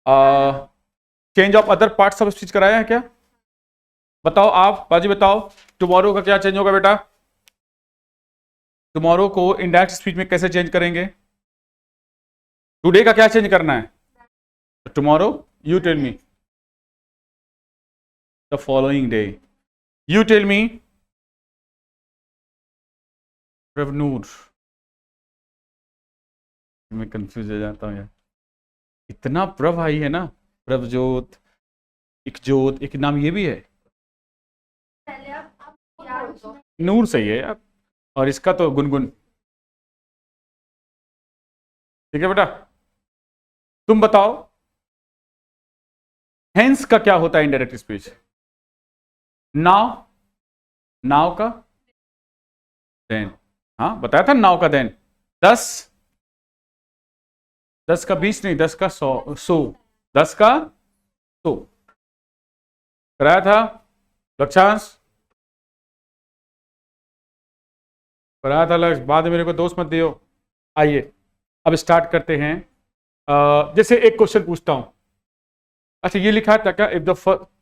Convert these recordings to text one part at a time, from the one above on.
Change of other parts of speech कराया है क्या? बताओ आप, बाजी बताओ, टुमारो का क्या चेंज होगा बेटा? टुमारो को इंडायरेक्ट स्पीच में कैसे चेंज करेंगे? टुडे का क्या चेंज करना है? Tomorrow, you tell me. The following day, you tell me. प्रवनूर, मैं कंफ्यूज हो जाता हूँ यार, इतना प्रभ आई है ना, प्रभजोत, इकजोत, एक नाम ये भी है, नूर सही है यार, और इसका तो गुनगुन। ठीक है बेटा, तुम बताओ हेंस का क्या होता है इनडायरेक्ट स्पीच? नाउ, नाउ का देन, हाँ बताया था नाउ का देन। 10, 10 का 20 नहीं, 10 का 100, 100, 10 का 100 कराया था लक्षांश, कराया था लक्ष्य, बाद में मेरे को दोस्त मत दियो। आइए अब स्टार्ट करते हैं। जैसे एक क्वेश्चन पूछता हूं, अच्छा ये लिखा था क्या, इफ द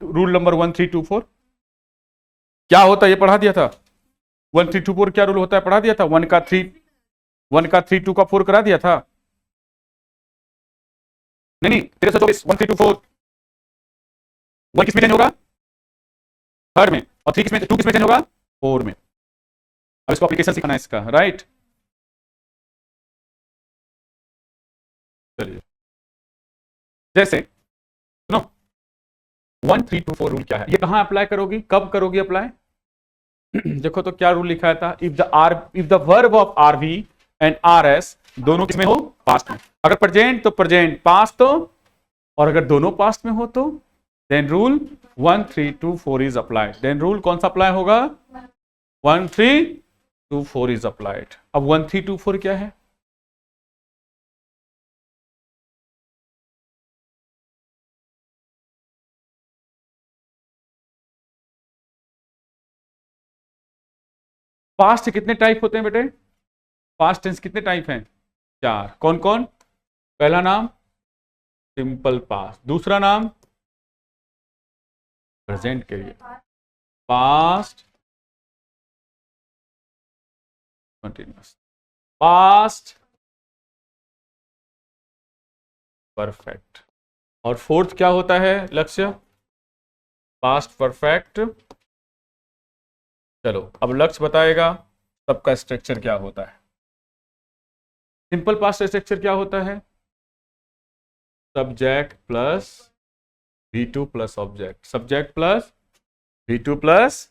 रूल नंबर 1324 क्या होता है, ये पढ़ा दिया था। 1324 क्या रूल होता है, पढ़ा दिया था। 1 का 3, 1 का 3, 2 का 4 करा दिया था। नहीं 1324, 1324, 1 किस में चेंज होगा? थर्ड में, और 3 किस में, 2 किस में चेंज होगा? 4 में। अब इसको एप्लीकेशन सिखाना है इसका, राइट। चलिए जैसे सुनो, 1324 रूल क्या है, ये कहां अप्लाई करोगी, कब करोगी अप्लाई? देखो तो क्या रूल लिखा था, if the verb of R V and R S दोनों किसमें हो, पास्ट में। अगर प्रेजेंट तो प्रेजेंट, पास्ट तो, और अगर दोनों पास्ट में हो तो then rule 1324 is applied. Then rule कौन सा अप्लाई होगा? 1324 इज अप्लाइड। अब 1324 क्या है? पास्ट कितने टाइप होते हैं बेटे? पास्ट टेंस कितने टाइप हैं? 4। कौन कौन? पहला नाम सिंपल पास्ट, दूसरा नाम प्रेजेंट के लिए पास्ट कंटिन्यूअस, पास्ट परफेक्ट, और फोर्थ क्या होता है लक्ष्य? Past perfect. चलो अब लक्ष्य बताएगा सबका स्ट्रक्चर क्या होता है। सिंपल पास्ट स्ट्रक्चर क्या होता है? Subject plus V2 plus object, subject plus V2 plus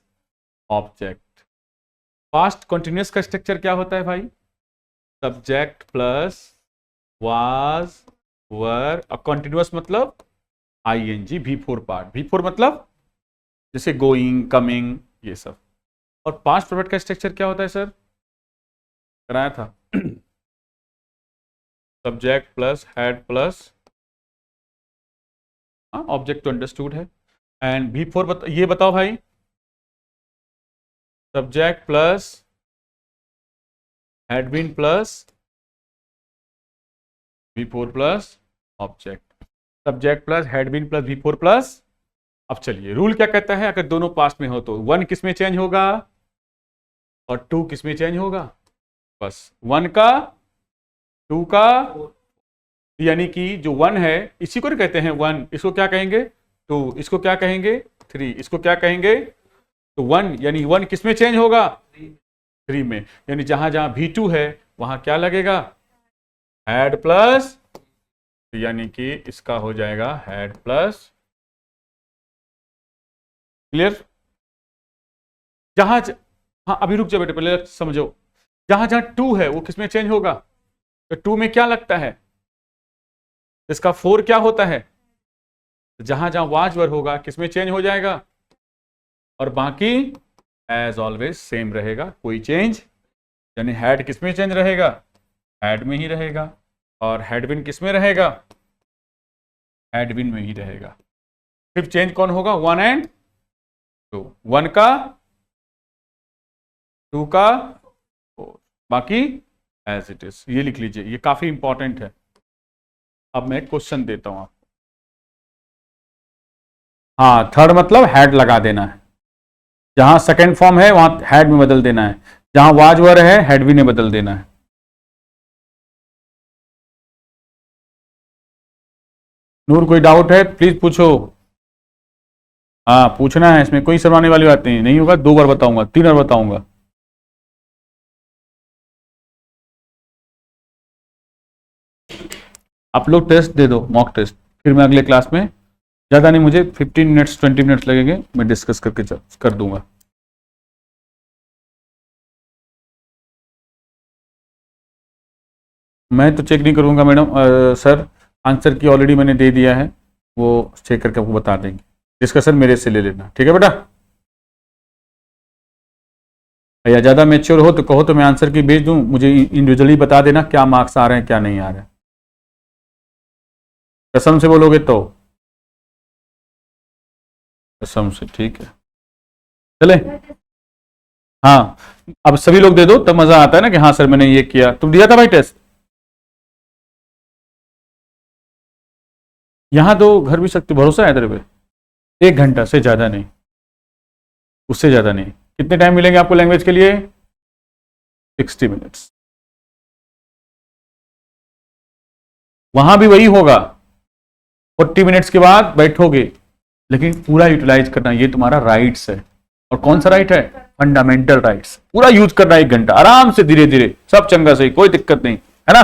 object. Past continuous का स्ट्रक्चर क्या होता है भाई? सब्जेक्ट प्लस वाज, वर, और कंटिन्यूअस मतलब ING, V4 पार्ट, V4 मतलब जैसे गोइंग, कमिंग, ये सब। और पास्ट परफेक्ट का स्ट्रक्चर क्या होता है सर? कराया था subject plus had plus object तो अंडरस्टूड है, एंड V4 ये बताओ भाई, subject plus had been plus V4 plus object, subject plus had been plus V4 plus. अब चलिए रूल क्या कहता है, अगर दोनों पास्ट में हो तो 1 किस में चेंज होगा और 2 किस में चेंज होगा? बस 1 का 2 का, यानी कि जो 1 है इसी को कहते हैं 1, इसको क्या कहेंगे 2, इसको क्या कहेंगे 3, इसको क्या कहेंगे? तो 1 यानी 1 किस में चेंज होगा? 3 में, यानी जहां जहां V2 है वहां क्या लगेगा? हैड प्लस, यानी कि इसका हो जाएगा हैड प्लस। क्लियर? हाँ अभी रुक जाओ बेटे, पहले समझो, जहां जहां 2 है वो किसमें चेंज होगा? तो 2 में क्या लगता है? इसका 4 क्या होता है? जहां जहां वाज वर होगा किसमें चेंज हो जाएगा, और बाकी एज ऑलवेज सेम रहेगा, कोई चेंज, यानी हैड किसमें चेंज रहेगा? हैड में ही रहेगा, और हैडबिन किसमें रहेगा? हैडबिन में ही रहेगा। सिर्फ चेंज कौन होगा? 1 एंड 2, 1 का 2 का 4, बाकी एज इट इज। ये लिख लीजिए, ये काफी इंपॉर्टेंट है। अब मैं क्वेश्चन देता हूं आपको, हाँ, थर्ड मतलब हैड लगा देना है। जहां सेकंड फॉर्म है वहां हैड में बदल देना है, जहां वाज वर है हैड भी ने बदल देना है। नूर कोई डाउट है प्लीज पूछो। हाँ पूछना है, इसमें कोई शर्माने वाली बात नहीं, नहीं होगा 2 बार बताऊंगा, 3 बार बताऊंगा। आप लोग टेस्ट दे दो, मॉक टेस्ट, फिर मैं अगले क्लास में, ज़्यादा नहीं, मुझे 15 मिनट्स 20 मिनट्स लगेंगे, मैं डिस्कस करके कर दूंगा। मैं तो चेक नहीं करूंगा मैडम, सर आंसर की ऑलरेडी मैंने दे दिया है, वो चेक करके आपको बता देंगे। डिस्कशन मेरे से ले लेना, ठीक है बेटा। या ज़्यादा मेच्योर हो तो कहो तो मैं आंसर की भेज दूं, मुझे इंडिविजुअली बता देना क्या मार्क्स आ रहे हैं क्या नहीं आ रहे हैं। कसम से बोलोगे तो? कसम से, ठीक है चले। हाँ, अब सभी लोग दे दो तब मजा आता है ना कि हाँ सर मैंने ये किया। तुम दिया था भाई टेस्ट? यहाँ तो घर भी सकते, भरोसा है तेरे पे? 1 घंटा से ज़्यादा नहीं, उससे ज़्यादा नहीं। कितने टाइम मिलेंगे आपको लैंग्वेज के लिए? 60 मिनट्स। वहां भी वही होगा, 40 मिनट्स के बाद बैठोगे, लेकिन पूरा यूटिलाइज करना, ये तुम्हारा राइट्स है। और कौन सा राइट है? फंडामेंटल राइट्स, पूरा यूज करना 1 घंटा आराम से, धीरे धीरे, सब चंगा सही, कोई दिक्कत नहीं है ना।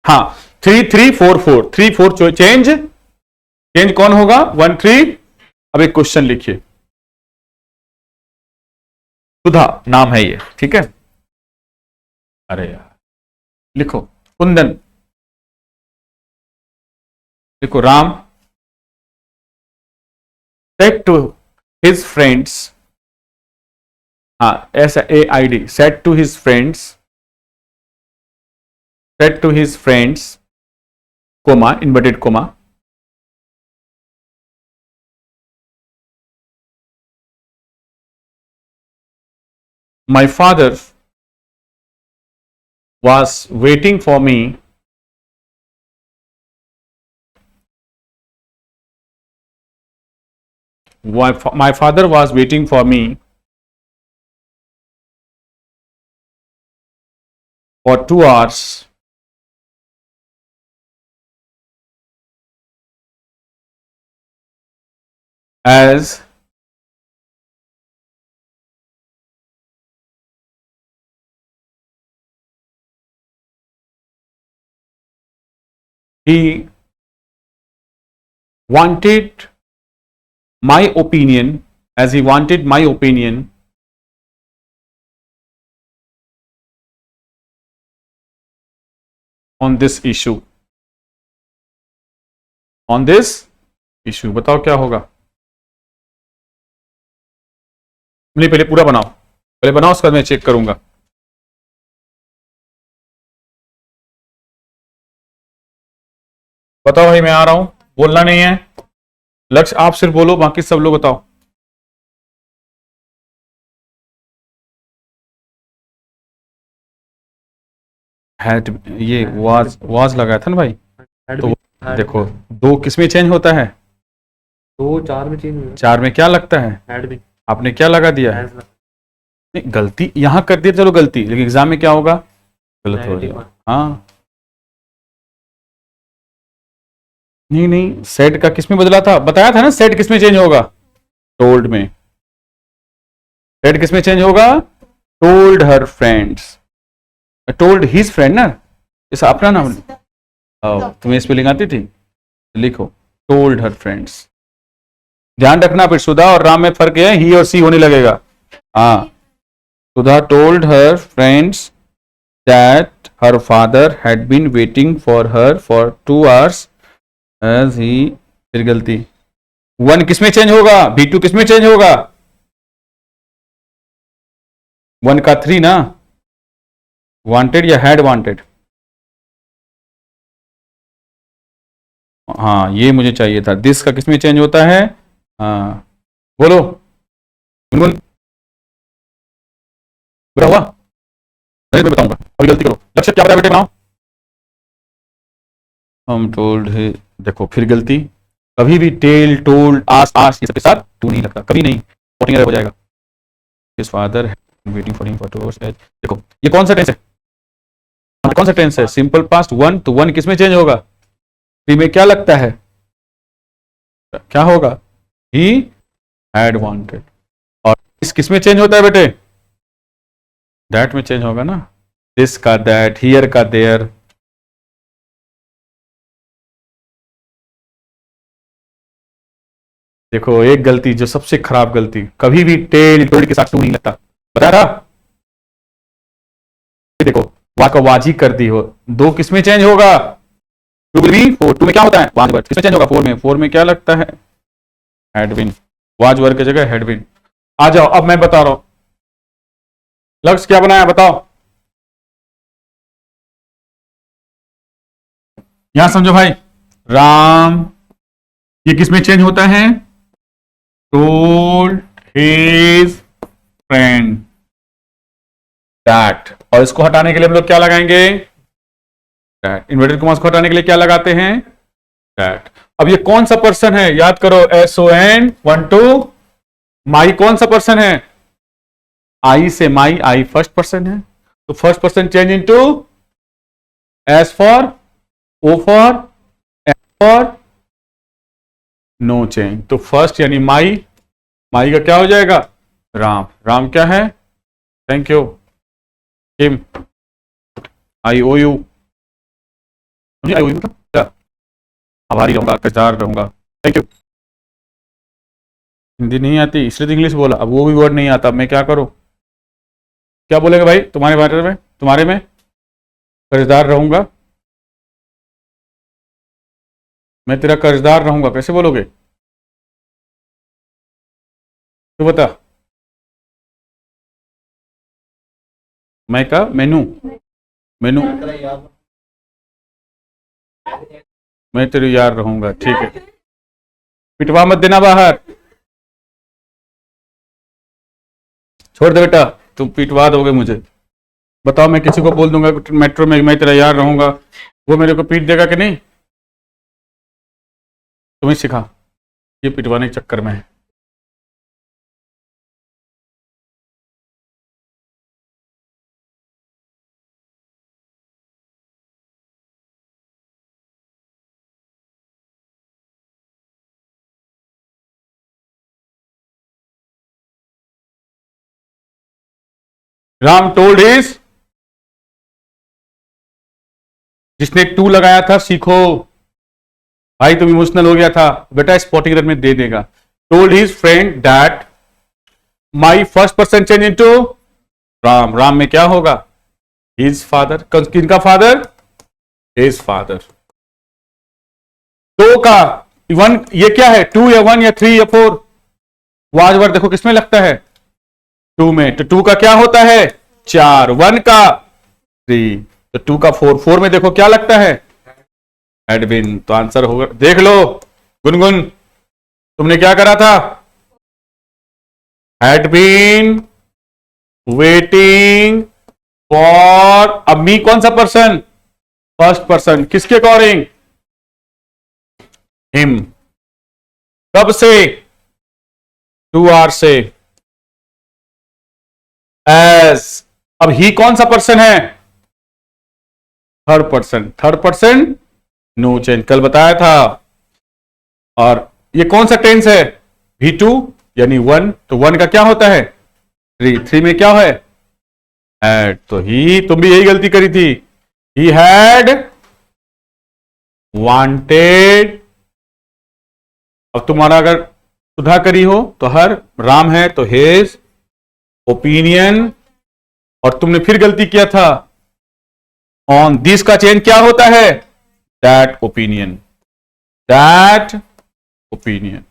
हाँ, 3 3 4 4, 3 4 चेंज, चेंज कौन होगा? 1 3। अब एक क्वेश्चन लिखिए, सुधा नाम है ये, ठीक है। अरे यार, लिखो कुंदन, लिखो Ram, said to his friends, हाँ SAID, said to his friends, said to his friends, comma, inverted comma, my father was waiting for me my father was waiting for me for 2 hours as he wanted my opinion, as he wanted my opinion on this issue, on this issue। बताओ क्या होगा? नहीं, पहले पूरा बनाओ, पहले बनाओ, उसके बाद मैं चेक करूंगा। बताओ भाई, मैं आ रहा हूं, बोलना नहीं है। लक्ष्य आप सिर्फ बोलो, बाकी सब लोग बताओ। हैड, ये वाज लगाया था ना भाई, तो देखो 2 किसमें चेंज होता है? 4 में चेंज हुआ। 4 में क्या लगता है? ऐड में आपने क्या लगा दिया है? नहीं, गलती यहां कर दिया, चलो गलती, लेकिन एग्जाम में क्या होगा? गलत हो जाएगा। हाँ, नहीं नहीं, सेट का किसमें बदला था? बताया था ना, सेट किसमें चेंज होगा? टोल्ड में। सेट किसमें चेंज होगा? Told her friends, told his friend ना, इसे अपना नाम। तुम्हें स्पेलिंग आती थी? लिखो टोल्ड हर फ्रेंड्स। ध्यान रखना, फिर सुधा और राम में फर्क है, ही और सी होने लगेगा। हाँ, Sudha told her friends that her father had been waiting for her for 2 hours as he, फिर गलती। 1 किसमें चेंज होगा? B2 किसमें चेंज होगा? 1 का 3 ना, वांटेड या हैड वांटेड? हाँ, ये मुझे चाहिए था। दिस का किसमें चेंज होता है? हाँ, बोलो गुनगुन, बुरा हुआ? मैं बताऊंगा, अभी गलती करो। लक्ष्य क्या बताया बेटे, बनाओ। हम टोल्ड है, देखो फिर गलती। कभी भी टेल, टोल्ड, आस आस ये सबके साथ टू नहीं लगता, कभी नहीं, स्पॉटिंग एरर हो जाएगा। His father waiting for him for 2 hours। देखो ये कौन सा टेंस है, कौन सा टेंस है, सिंपल पास्ट वन, तो वन किस में चेंज होगा, थ्री में क्या लगता है, क्या होगा, ही हैड वांटेड। और इस किस में चेंज होता है बेटे, दैट में चेंज होगा ना, दिस का दैट, हियर का देयर। देखो एक गलती जो सबसे खराब गलती, कभी भी टेल टोल्ड के साथ टू नहीं लगता, बता रहा। देखो वा का वाजी कर दी हो, दो किस में चेंज होगा, two will be four, two में क्या होता है वाज वर्ड, किस में चेंज होगा, फोर में, फोर में क्या लगता है, हैड बीन, वाज वर्ड की जगह हैड बीन। आ जाओ अब मैं बता रहा हूं, लक्ष्य क्या बनाया बताओ, यहां समझो भाई, राम ये किस में चेंज होता है, टोल्ड हिज फ्रेंड दैट, और इसको हटाने के लिए हम लोग क्या लगाएंगे, दैट। इन्वर्टेड कॉमास को हटाने के लिए क्या लगाते हैं, दैट। अब ये कौन सा पर्सन है, याद करो, SON 1 2, माई कौन सा पर्सन है, आई से माई, आई फर्स्ट पर्सन है, तो first person change into S for, O for, S for, no change, तो फर्स्ट यानी माई, माई का क्या हो जाएगा, राम, राम क्या है, थैंक यू किम, I O U, I O U मतलब क्या, आभारी रहूंगा, कर्जदार रहूंगा, थैंक यू। हिंदी नहीं आती इसलिए तो इंग्लिश बोला, अब वो भी वर्ड नहीं आता, अब मैं क्या करूं, क्या बोलेगा भाई तुम्हारे बारे में, तुम्हारे में, कर्जदार रहूंगा, मैं तेरा कर्जदार रहूंगा, कैसे बोलोगे, तू बता, मैं का मेनू, मेनू, मैं तेरे यार रहूंगा, ठीक है, पिटवा मत देना बाहर, छोड़ दे बेटा, तुम पिटवा दोगे मुझे, बताओ मैं किसी को बोल दूंगा मेट्रो में मैं तेरा यार रहूंगा, वो मेरे को पीट देगा कि नहीं, तुम्हें सिखा, ये पिटवाने के चक्कर में है। राम टोल्ड हिज, जिसने टू लगाया था सीखो, भाई तुम इमोशनल हो गया था बेटा, स्पॉटिंग रन में दे देगा, told his friend that my first person change into Ram, Ram में क्या होगा, हिज फादर, किनका फादर, हिज फादर, तो का वन, ये क्या है, टू या वन या थ्री या फोर, वाज वर्ड देखो किसमें लगता है, टू में, तो टू का क्या होता है, चार, वन का थ्री, तो टू का फोर, फोर में देखो क्या लगता है, एडविन, तो आंसर होगा, देख लो गुनगुन, तुमने क्या करा था, हैड बीन वेटिंग फॉर, अब मी कौन सा पर्सन, फर्स्ट पर्सन, किसके अकॉर्डिंग, हिम, कब से, 2 hours से, एज, अब ही कौन सा पर्सन है, third person, third person no change, कल बताया था। और ये कौन सा टेंस है, V2 यानी वन, तो वन का क्या होता है, थ्री, थ्री में क्या है, हैड, तो ही, तुम भी यही गलती करी थी, ही हैड वांटेड, अब तुम्हारा अगर सुधा करी हो तो हर, राम है तो हिज ओपिनियन, और तुमने फिर गलती किया था, ऑन दिस का चेंज क्या होता है, that opinion, that opinion.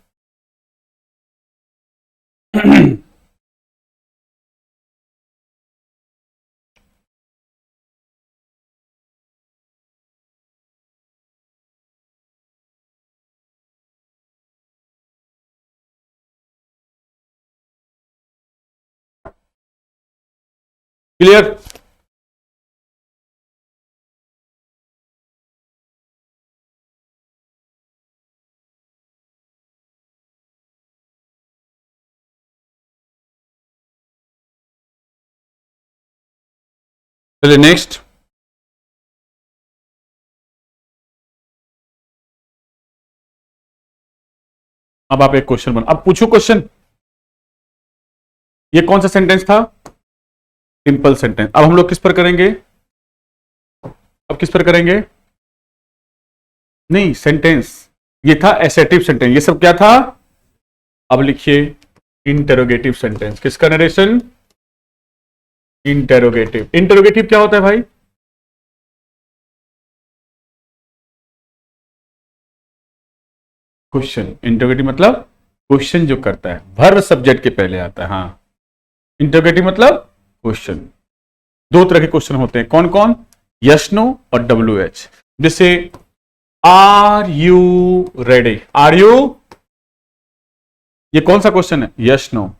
Clear, चलिए नेक्स्ट। अब आप एक क्वेश्चन बना, अब पूछो क्वेश्चन। ये कौन सा सेंटेंस था? Simple sentence. अब हम लोग किस पर करेंगे? अब किस पर करेंगे? नहीं, सेंटेंस। ये था एसेटिव सेंटेंस, ये सब क्या था? अब लिखिए इंटेरोगेटिव सेंटेंस। किसका नरेशन? इंटेरोगेटिव। इंटेरोगेटिव क्या होता है भाई? क्वेश्चन। इंटेरोगेटिव मतलब क्वेश्चन जो करता है, वर्ब सब्जेक्ट के पहले आता है। हाँ, इंटेरोगेटिव मतलब क्वेश्चन। दो तरह के क्वेश्चन होते हैं, कौन कौन? यस नो और WH। जैसे are you ready? Are you, ये कौन सा क्वेश्चन है? Yes no.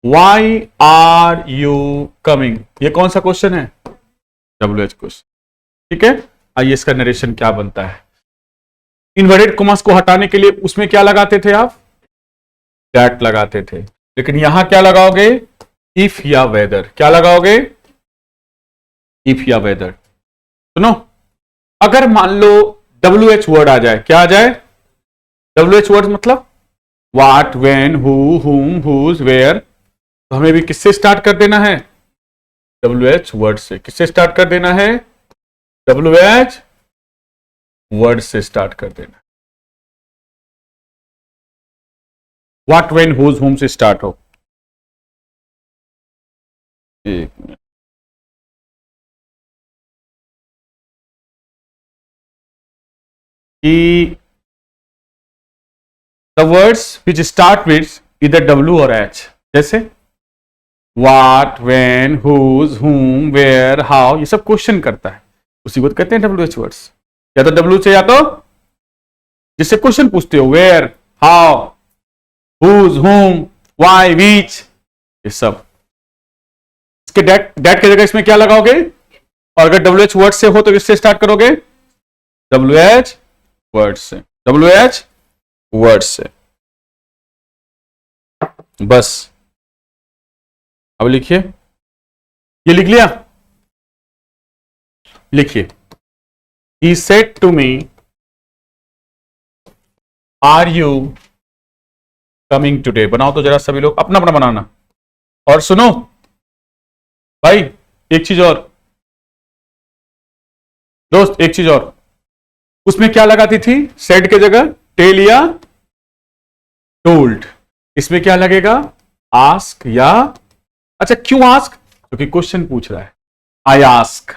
Why are you coming? ये कौन सा क्वेश्चन है? WH question. ठीक है, आइए इसका नरेशन क्या बनता है। इन्वर्टेड कॉमास को हटाने के लिए उसमें क्या लगाते थे आप? दैट लगाते थे। लेकिन यहां क्या लगाओगे? इफ या वेदर। क्या लगाओगे? इफ या वेदर। सुनो, अगर मान लो WH वर्ड आ जाए, क्या आ जाए? WH वर्ड मतलब व्हाट, व्हेन, हु, हुम, हुज, वेयर। तो हमें भी किससे स्टार्ट कर देना है? WH वर्ड से। किससे स्टार्ट कर देना है? WH वर्ड से स्टार्ट कर देना। व्हाट, व्हेन, हुज, हुम से स्टार्ट हो। एक मिनट, कि the words which start with इधर W और H, जैसे व्हाट, व्हेन, हुज, हुम, वेयर, हाउ, ये सब क्वेश्चन करता है, उसी को कहते हैं WH वर्ड्स। या तो W से, या तो जिससे क्वेश्चन पूछते हो, वेयर, हाउ, हुज, हुम, व्हाई, विच, ये सब। इसके डेट की जगह इसमें क्या लगाओगे? और अगर WH वर्ड से हो तो किससे स्टार्ट करोगे? WH वर्ड से। WH वर्ड से, बस। अब लिखिए, ये लिख लिया? लिखिए, he said to me, are you coming today? बनाओ तो जरा सभी लोग, अपना अपना बनाना। और सुनो भाई, एक चीज और दोस्त, एक चीज और, उसमें क्या लगाती थी सेड के जगह? टेल या टोल्ड। इसमें क्या लगेगा? आस्क या, अच्छा क्यों आस्क? क्योंकि क्वेश्चन पूछ रहा है। आई आस्क,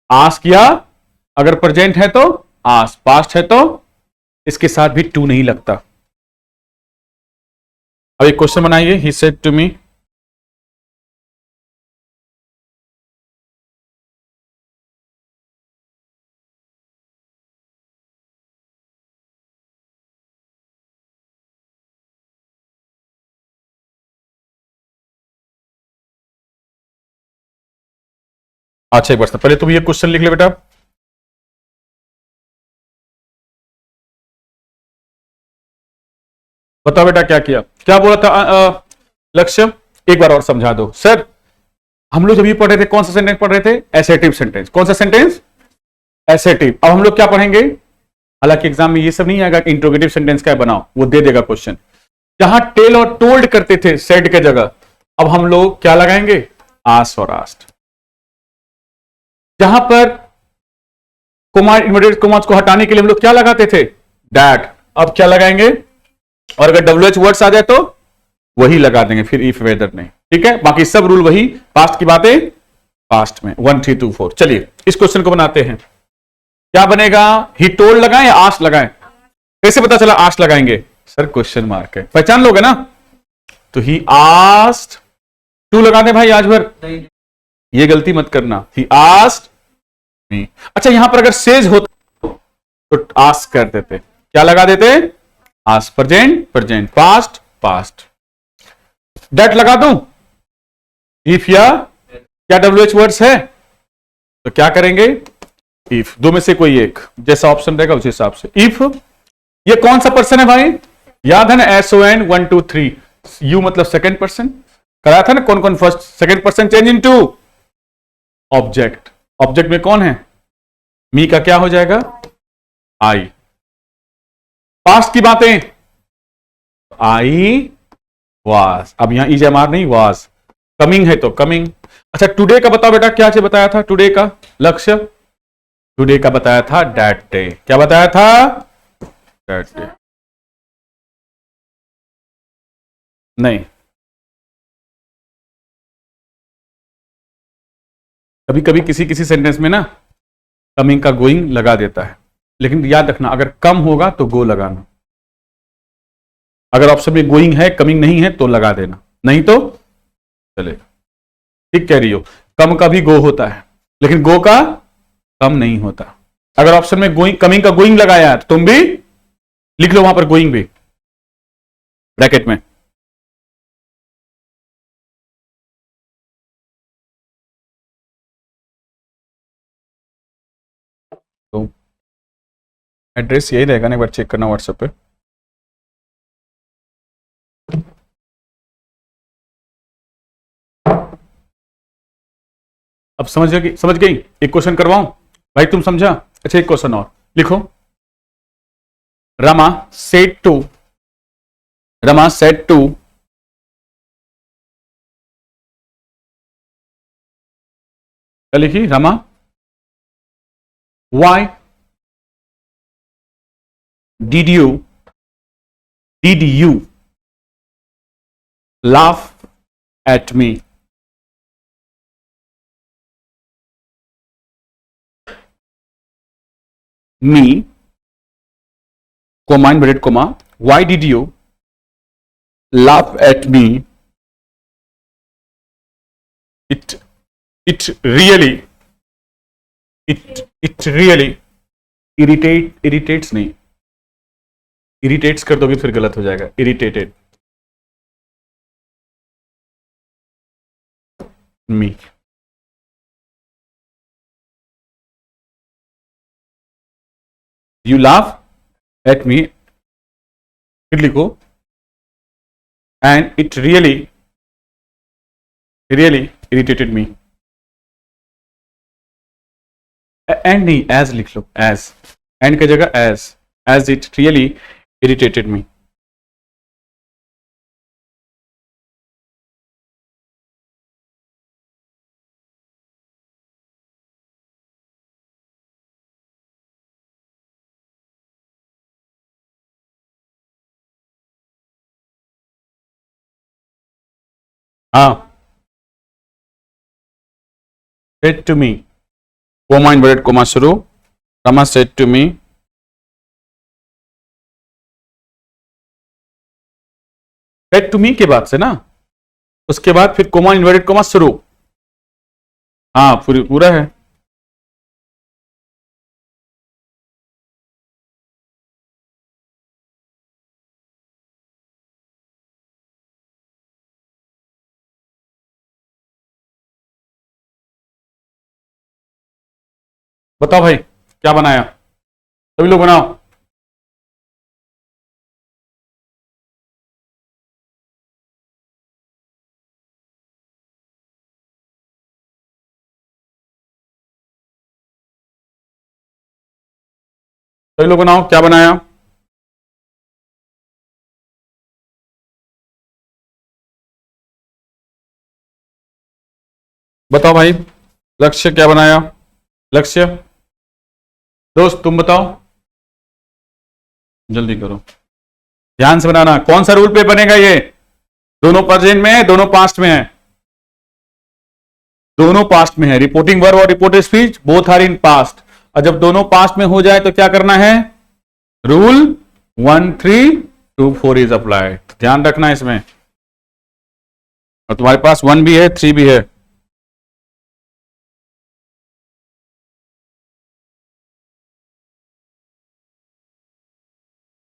आस्क या अगर प्रेजेंट है तो आस्क, पास्ट है तो इसके साथ भी टू नहीं लगता। अब एक क्वेश्चन बनाइए, ही सेड टू मी। अच्छा एक बार पहले तुम ये क्वेश्चन लिख ले बेटा। बताओ बेटा क्या किया, क्या बोला था लक्ष्य? एक बार और समझा दो। सर हम लोग जब ये पढ़ रहे थे कौन सा सेंटेंस पढ़ रहे थे? Assertive sentence. कौन सा सेंटेंस? एसेटिव। अब हम लोग क्या पढ़ेंगे? हालांकि एग्जाम में ये सब नहीं आएगा कि इंट्रोगेटिव सेंटेंस क्या बनाओ, वो दे देगा क्वेश्चन। जहां टेल और टोल्ड करते थे सेड के जगह, अब हम लोग क्या लगाएंगे? आस्क और आस्क्ड। जहां पर कोमा, इन्वर्टेड कोमास को हटाने के लिए हम लोग क्या लगाते थे? दैट। अब क्या लगाएंगे? और अगर WH वर्ड्स आ जाए तो वही लगा देंगे, फिर इफ वेदर नहीं। ठीक है, बाकी सब रूल वही, पास्ट की बातें पास्ट में। 1 3 2 4। चलिए इस क्वेश्चन को बनाते हैं। क्या बनेगा? ही टोल्ड लगाएं या आस्क लगाएं? कैसे पता चला आस्क लगाएंगे? सर क्वेश्चन मार्क है, पहचान लोगे ना? तो ही आस्क्ड टू लगा दे भाई आज भर, ये गलती मत करना। He asked me. अच्छा यहां पर अगर सेज होता तो आस्क कर देते, क्या लगा देते? Ask. Present present, past past. That लगा दूं? इफ या क्या WH वर्ड्स है तो क्या करेंगे? इफ। दो में से कोई एक, जैसा ऑप्शन रहेगा उस हिसाब से। इफ, ये कौन सा पर्सन है भाई? याद है ना? SON 1 2 3। यू मतलब सेकंड पर्सन। कराया था ना कौन कौन first second person change into. Object, object में कौन है? मी का क्या हो जाएगा? आई। पास्ट की बातें, आई वाज, अब यहां इजमार नहीं, वाज। कमिंग है तो कमिंग। अच्छा टुडे का बताओ बेटा, क्या चीज बताया था टुडे का लक्ष्य? टुडे का बताया था दैट डे। क्या बताया था? That day. नहीं, कभी कभी किसी किसी सेंटेंस में ना कमिंग का गोइंग लगा देता है, लेकिन याद रखना अगर कम होगा तो गो लगाना, अगर ऑप्शन में गोइंग है कमिंग नहीं है तो लगा देना, नहीं तो चलेगा। ठीक कह रही हो, कम का भी गो होता है लेकिन गो का कम नहीं होता। अगर ऑप्शन में गोइंग कमिंग का गोइंग लगाया है तो तुम भी लिख लो वहां पर गोइंग भी ब्रैकेट में। तो एड्रेस यही रहेगा ना, एक बार चेक करना व्हाट्सएप पे। अब समझ गई? एक क्वेश्चन करवाऊं भाई, तुम समझा? अच्छा एक क्वेश्चन और लिखो। Rama said to, Rama said to, क्या लिखी? Rama why did you laugh at me? Me, comma inverted comma, why did you laugh at me? It really, it really irritates नहीं, irritates कर दोगे फिर गलत हो जाएगा, irritated me. You laugh at me, फिर लिखो and it really irritated me. And नहीं, एज लिख लो, एज, एंड की जगह as it really irritated me. हाँ, said to me, comma inverted comma शुरू, Rama said to me, said to me के बाद से ना, उसके बाद फिर comma inverted comma शुरू। हाँ पूरा है। बताओ भाई क्या बनाया, सभी लोग बनाओ। सभी लोग बनाओ क्या बनाया। बताओ भाई, लक्ष्य क्या बनाया? लक्ष्य दोस्त तुम बताओ, जल्दी करो, ध्यान से बनाना। कौन सा रूल पे बनेगा ये? दोनों प्रेजेंट में है, दोनों पास्ट में है? दोनों पास्ट में है। रिपोर्टिंग वर्ब और reported speech both are in past. और जब दोनों पास्ट में हो जाए तो क्या करना है? Rule 1 3 2 4 is applied. ध्यान रखना इसमें। और तुम्हारे पास 1 भी है 3 भी है।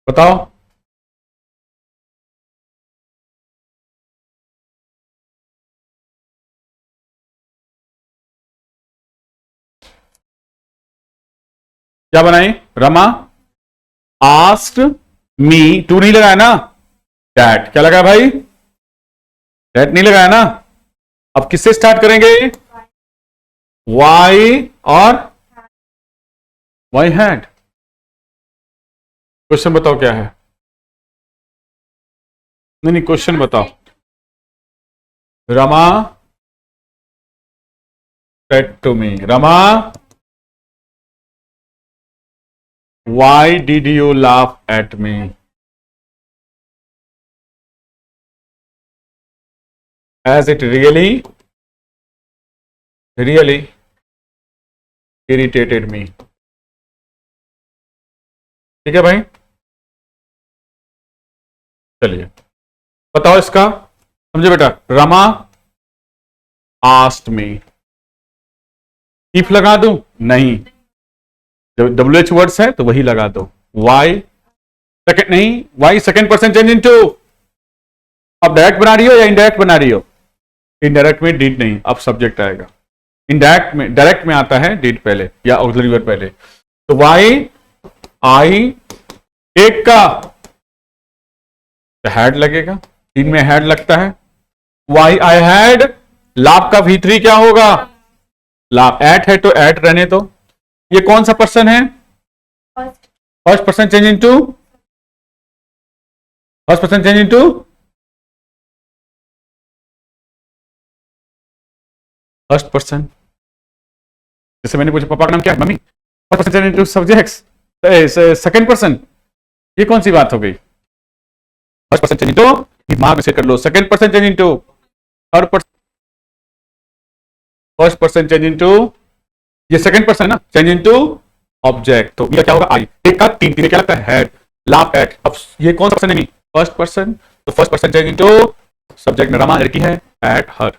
बताओ क्या बनाई? रमा आस्क्ड मी टू, नहीं लगाया ना, डैट। क्या लगाया भाई? डैट नहीं लगाया ना। अब किससे स्टार्ट करेंगे? वाई और वाई हैड। क्वेश्चन बताओ क्या है? नहीं नहीं, क्वेश्चन बताओ। Rama said to me, Rama, why did you laugh at me? As it really irritated me. ठीक है भाई, चलिए बताओ इसका। समझे बेटा? रमा asked me, इफ लगा दूं? नहीं, जब WH वर्ड्स है तो वही लगा दो। वाई सेकेंड नहीं, why second person change into. अब डायरेक्ट बना रही हो या इनडायरेक्ट बना रही हो? इनडायरेक्ट में डिड नहीं, अब सब्जेक्ट आएगा। इनडायरेक्ट में, डायरेक्ट में आता है डिड पहले या ऑक्सिलरी वर्ब पहले। तो वाई आई एक का हैड लगेगा, इनमें हैड लगता है। वाई आई हैड, लाभ का V3 क्या होगा? लाभ। एट है तो एट रहने दो। ये कौन सा पर्सन है? First person change into, first person change into first person. जैसे मैंने पूछा पापा का नाम क्या है? Mummy. First person change into subjects, second person. ये कौन सी बात हो गई? फर्स्ट पर्सन चेंज इनटू, दिमाग से कर लो, second person change into third person, first person change into, ये सेकंड पर्सन है ना, चेंज इनटू ऑब्जेक्ट। तो ये क्या होगा? आई। एक का तीन, तीन क्या लगता है? हेड। लाभ एट। अब ये कौन सा पर्सन है? नहीं, फर्स्ट पर्सन। तो first person change into subject में रमा लड़की है, एट हर।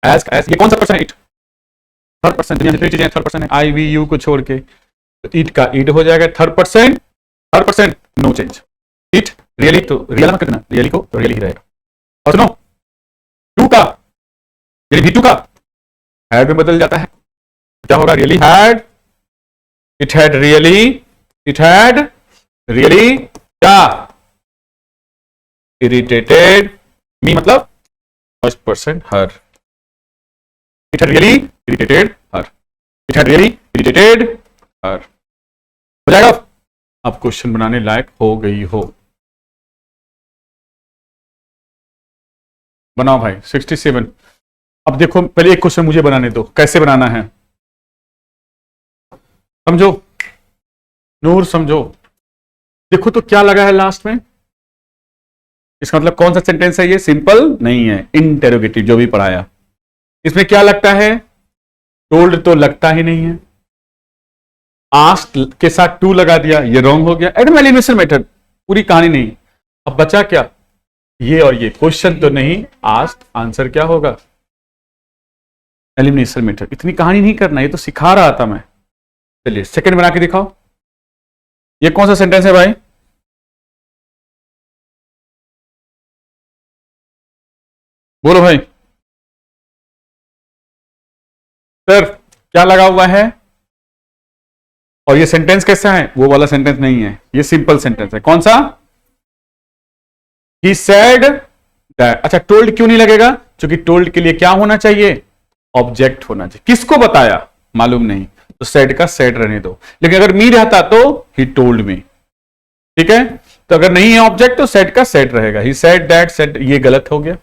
एज ये कौन सा पर्सन है? इट। थर्ड पर्सन, दुनिया में जितनी चीजें थर्ड पर्सन है, आई वी यू को छोड़ के। तो इट का इट हो जाएगा third person, third person no change. It really, तो रियल मत करना, रियली को तो रियली ही रहेगा। और सुनो, टू का यानी V2 का हैड में बदल जाता है, क्या होगा? Really had, it had really, it had really क्या? इरिटेटेड मी, मतलब first person her. It had really irritated her, it had really irritated her. हो जाएगा? अब क्वेश्चन बनाने लायक हो गई हो। बनाओ भाई 67। अब देखो, पहले एक क्वेश्चन मुझे बनाने दो, कैसे बनाना है समझो। नूर समझो। देखो तो क्या लगा है लास्ट में? इसका मतलब कौन सा सेंटेंस है ये? सिंपल नहीं है, इंटेरोगेटिव जो भी पढ़ाया। इसमें क्या लगता है? टोल्ड तो लगता ही नहीं है। आस्क्ड के साथ टू लगा दिया, ये रॉन्ग हो गया। एडम एलिमिनेशन मेथड, पूरी कहानी नहीं। अब बचा क्या? ये और ये। क्वेश्चन तो नहीं, आस्क्ड, आंसर क्या होगा? Elimination method. इतनी कहानी नहीं करना, ये तो सिखा रहा था मैं। चलिए सेकंड बना के दिखाओ। ये कौन सा सेंटेंस है भाई? बोलो भाई। सर क्या लगा हुआ है? और ये सेंटेंस कैसा है? वो वाला सेंटेंस नहीं है, ये सिंपल सेंटेंस है। कौन सा? He said that. अच्छा, टोल्ड क्यों नहीं लगेगा? क्योंकि टोल्ड के लिए क्या होना चाहिए? ऑब्जेक्ट होना चाहिए। किसको बताया? मालूम नहीं, तो सेड का सेड रहने दो। लेकिन अगर मी रहता तो ही टोल्ड मी। ठीक है, तो अगर नहीं है ऑब्जेक्ट तो सेड का सेड रहेगा। ही सेड दैट, सेड, ये गलत हो गया।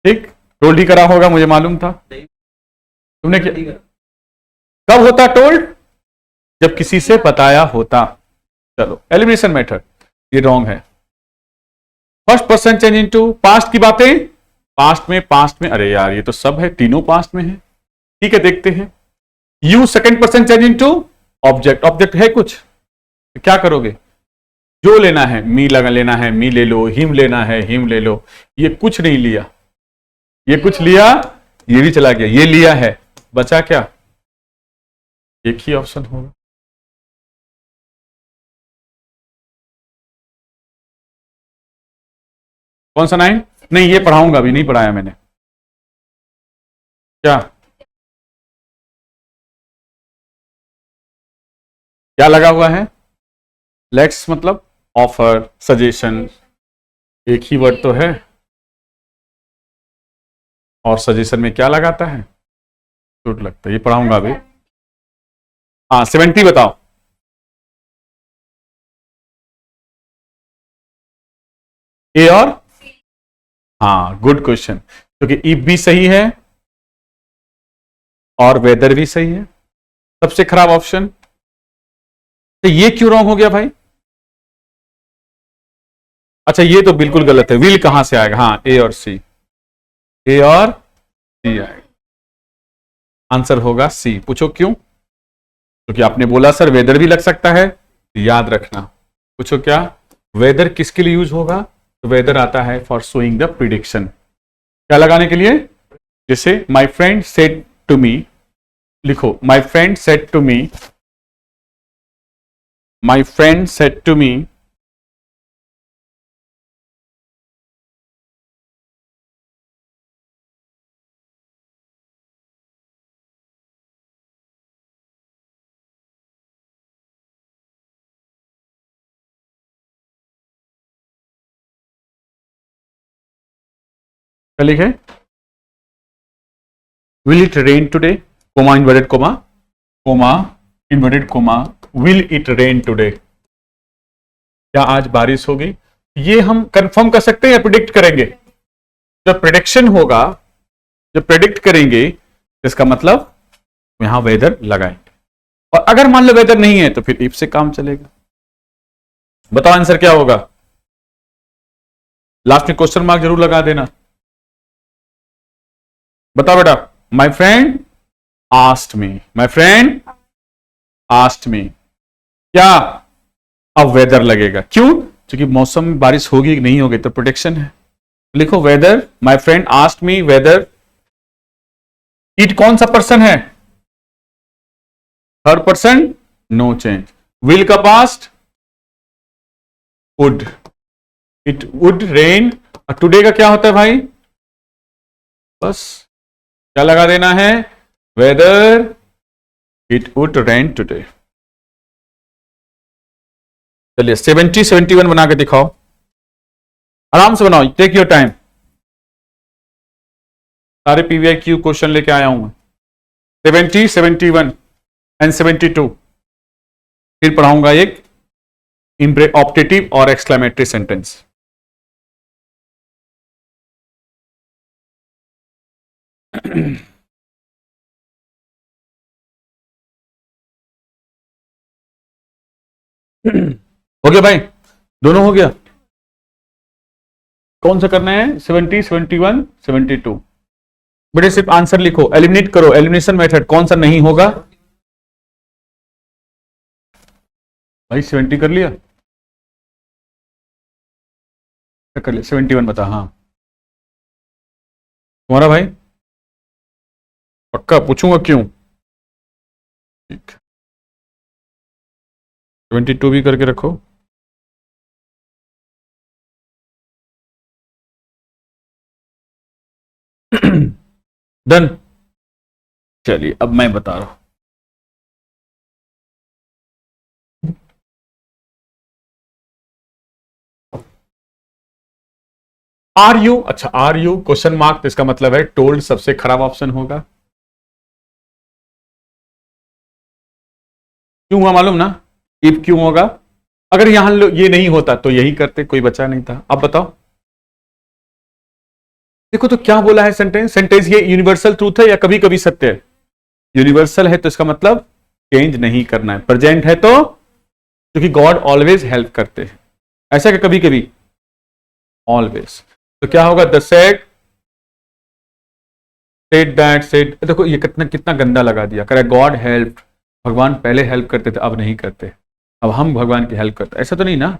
ठीक, टोल्ड ही करा होगा, मुझे मालूम था। तुमने क्या? कब होता टोल्ड? जब किसी से बताया होता। चलो, एलिमिनेशन मेथड ये रॉन्ग है। First person change into, past की बातें पास्ट में, पास्ट में। अरे यार, ये तो सब है, तीनों पास्ट में है। ठीक है, देखते हैं। You second person change into object. Object है कुछ, तो क्या करोगे? जो लेना है, मी लगा लेना है, मी ले लो। हिम लेना है, हिम ले लो। ये कुछ नहीं लिया, ये कुछ लिया, ये भी चला गया, ये लिया है। बचा क्या? एक ही ऑप्शन होगा। कौन सा 9? नहीं, ये पढ़ाऊंगा, अभी नहीं पढ़ाया मैंने। क्या क्या लगा हुआ है? लेट्स मतलब ऑफर, सजेशन, एक ही वर्ड तो है। और सजेशन में क्या लगाता है? चोट लगता है, ये पढ़ाऊंगा अभी। हाँ 70 बताओ। ए और हाँ गुड क्वेश्चन, क्योंकि इफ भी सही है और वेदर भी सही है, सबसे खराब ऑप्शन। तो ये क्यों रॉन्ग हो गया भाई? अच्छा ये तो बिल्कुल गलत है, विल कहां से आएगा? हाँ ए और सी, ए और सी आएगा, आंसर होगा सी। पूछो क्यों? क्योंकि आपने बोला सर वेदर भी लग सकता है, याद रखना। पूछो क्या वेदर किसके लिए यूज होगा? तो वेदर आता है फॉर शोइंग द प्रिडिक्शन, क्या लगाने के लिए? जैसे my friend said to me, लिखो my friend said to me, my friend said to me क्या लिखे? Will it rain today, comma inverted comma, comma inverted comma, will it rain today, क्या आज बारिश होगी? ये हम कंफर्म कर सकते हैं या प्रिडिक्ट करेंगे? जब प्रिडिक्शन होगा, जब प्रिडिक्ट करेंगे, इसका मतलब यहां वेदर लगाएंगे। और अगर मान लो वेदर नहीं है तो फिर इफ से काम चलेगा। बताओ आंसर क्या होगा? लास्ट में क्वेश्चन मार्क जरूर लगा देना। बताओ बेटा। My friend asked me, my friend asked मी, क्या अब वेदर लगेगा? क्यों? क्योंकि मौसम में बारिश होगी कि नहीं होगी तो प्रोटेक्शन है। लिखो whether, my friend asked me whether, it कौन सा पर्सन है? Third person, no change. Will का past would, it would rain. और टुडे का क्या होता है भाई? बस क्या लगा देना है? Whether it would rain today. चलिए 70 71 बना के दिखाओ, आराम से बनाओ, टेक योर टाइम। सारे पीवीआई क्यू क्वेश्चन लेके आया हूं मैं। 70 71 एंड 72 फिर पढ़ाऊंगा एक ऑप्टेटिव और एक्सक्लेमेटरी सेंटेंस। हो गया भाई, दोनों हो गया। कौन सा करना है? 70 71 72। बेटे सिर्फ आंसर लिखो, एलिमिनेट करो, एलिमिनेशन मेथड कौन सा नहीं होगा भाई? 70 कर लिया, क्या कर लिया? 71 बता। हाँ तुम्हारा भाई पक्का? पूछूंगा क्यों? ठीक, 72 भी करके रखो। डन। चलिए अब मैं बता रहा हूं। आर यू, अच्छा आर यू क्वेश्चन मार्क, तो इसका मतलब है टोल्ड सबसे खराब ऑप्शन होगा। क्यों हुआ मालूम ना? इफ क्यों होगा? अगर यहां ये नहीं होता तो यही करते, कोई बचा नहीं था। अब बताओ, देखो तो क्या बोला है सेंटेंस, सेंटेंस ये यूनिवर्सल ट्रूथ है या कभी कभी सत्य है? यूनिवर्सल है तो इसका मतलब चेंज नहीं करना है। प्रेजेंट है तो, क्योंकि गॉड ऑलवेज हेल्प करते हैं, ऐसा कि कभी कभी, ऑलवेज। तो क्या होगा? The said said that said, देखो ये कितना कितना गंदा लगा दिया, करे गॉड हेल्प, भगवान पहले हेल्प करते थे अब नहीं करते, अब हम भगवान की हेल्प करते, ऐसा तो नहीं ना?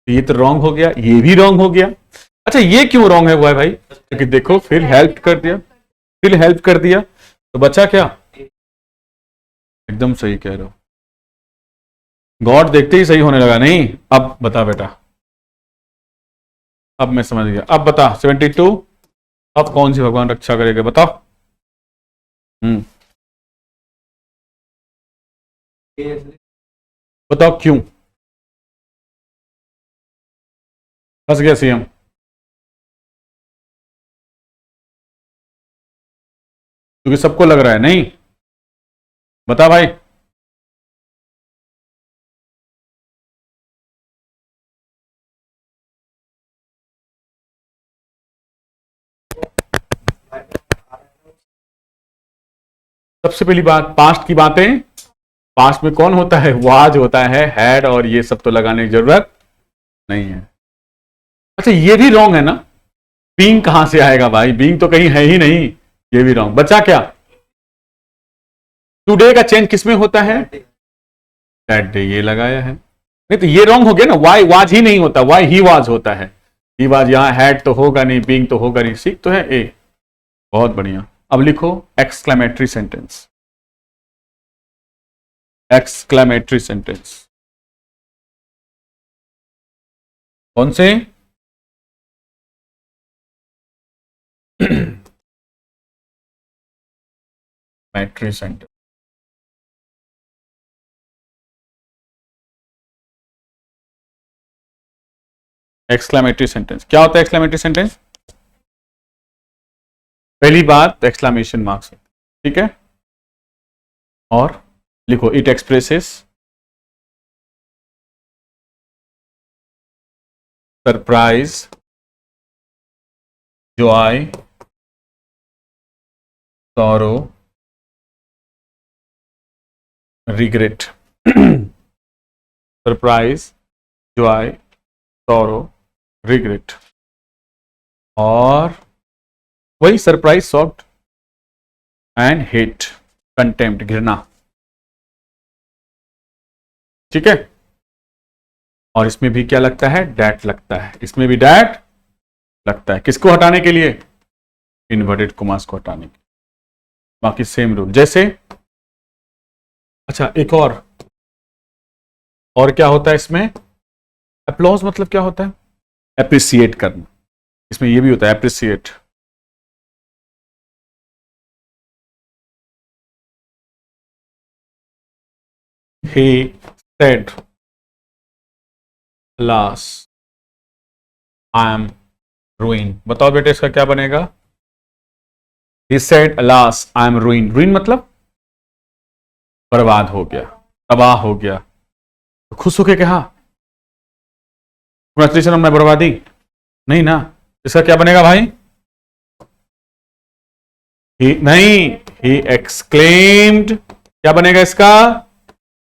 ये तो रॉन्ग हो गया, ये भी रॉन्ग हो गया। अच्छा ये क्यों रॉन्ग है हुआ है भाई? क्योंकि देखो फिर हेल्प कर दिया, फिर हेल्प कर दिया, तो बचा क्या? एकदम सही कह रहे हो, गॉड देखते ही सही होने लगा। नहीं अब बता बेटा, अब मैं समझ गया। अब बता 72, अब कौन सी भगवान रक्षा करेगा बताओ? बताओ क्यों? फंस गया सीएम। क्योंकि सबको लग रहा है नहीं बता भाई। सबसे पहली बात, पास्ट की बातें, पास्ट में कौन होता है, वाज होता है, हैड और ये सब तो लगाने की जरूरत नहीं है। अच्छा ये भी रॉन्ग है ना, बीइंग कहां से आएगा भाई, बीइंग तो कहीं है ही नहीं, ये भी रॉन्ग। बचा क्या, टुडे का चेंज किसमें होता है, दैट डे, ये लगाया है। नहीं तो ये रॉन्ग हो गया ना, वाई वाज ही नहीं होता, वाई ही वाज होता है। ही वाज, यहां हैड तो होगा नहीं, बीइंग तो होगा नहीं, सीख तो है ए। बहुत बढ़िया। अब लिखो एक्सक्लेमेटरी सेंटेंस, एक्सक्लेमेटरी सेंटेंस कौन से मैट्री सेंटेंस। एक्सक्लेमेटरी सेंटेंस क्या होता है, एक्सक्लेमेटरी सेंटेंस, पहली बात एक्सक्लेमेशन मार्क्स, ठीक है। और लिखो it expresses surprise, Joy, sorrow, regret. Surprise, Joy, sorrow, regret. और वही surprise, shocked and hate, contempt, घृणा, ठीक है। और इसमें भी क्या लगता है, डैट लगता है, इसमें भी डैट लगता है, किसको हटाने के लिए, इन्वर्टेड कॉमास को हटाने के लिए। बाकी सेम रूल जैसे। अच्छा एक और क्या होता है इसमें, अप्लॉज मतलब क्या होता है, एप्रिसिएट करना, इसमें ये भी होता है appreciate. He said, alas, I am ruined। बताओ बेटे इसका क्या बनेगा, He said, alas, I am ruined। ruined मतलब बर्बाद हो गया, तबाह हो गया। तो खुश होके कहा कंग्रेचुलेशन ऑन माय बर्बादी, नहीं ना। इसका क्या बनेगा भाई, नहीं, he exclaimed, क्या बनेगा इसका,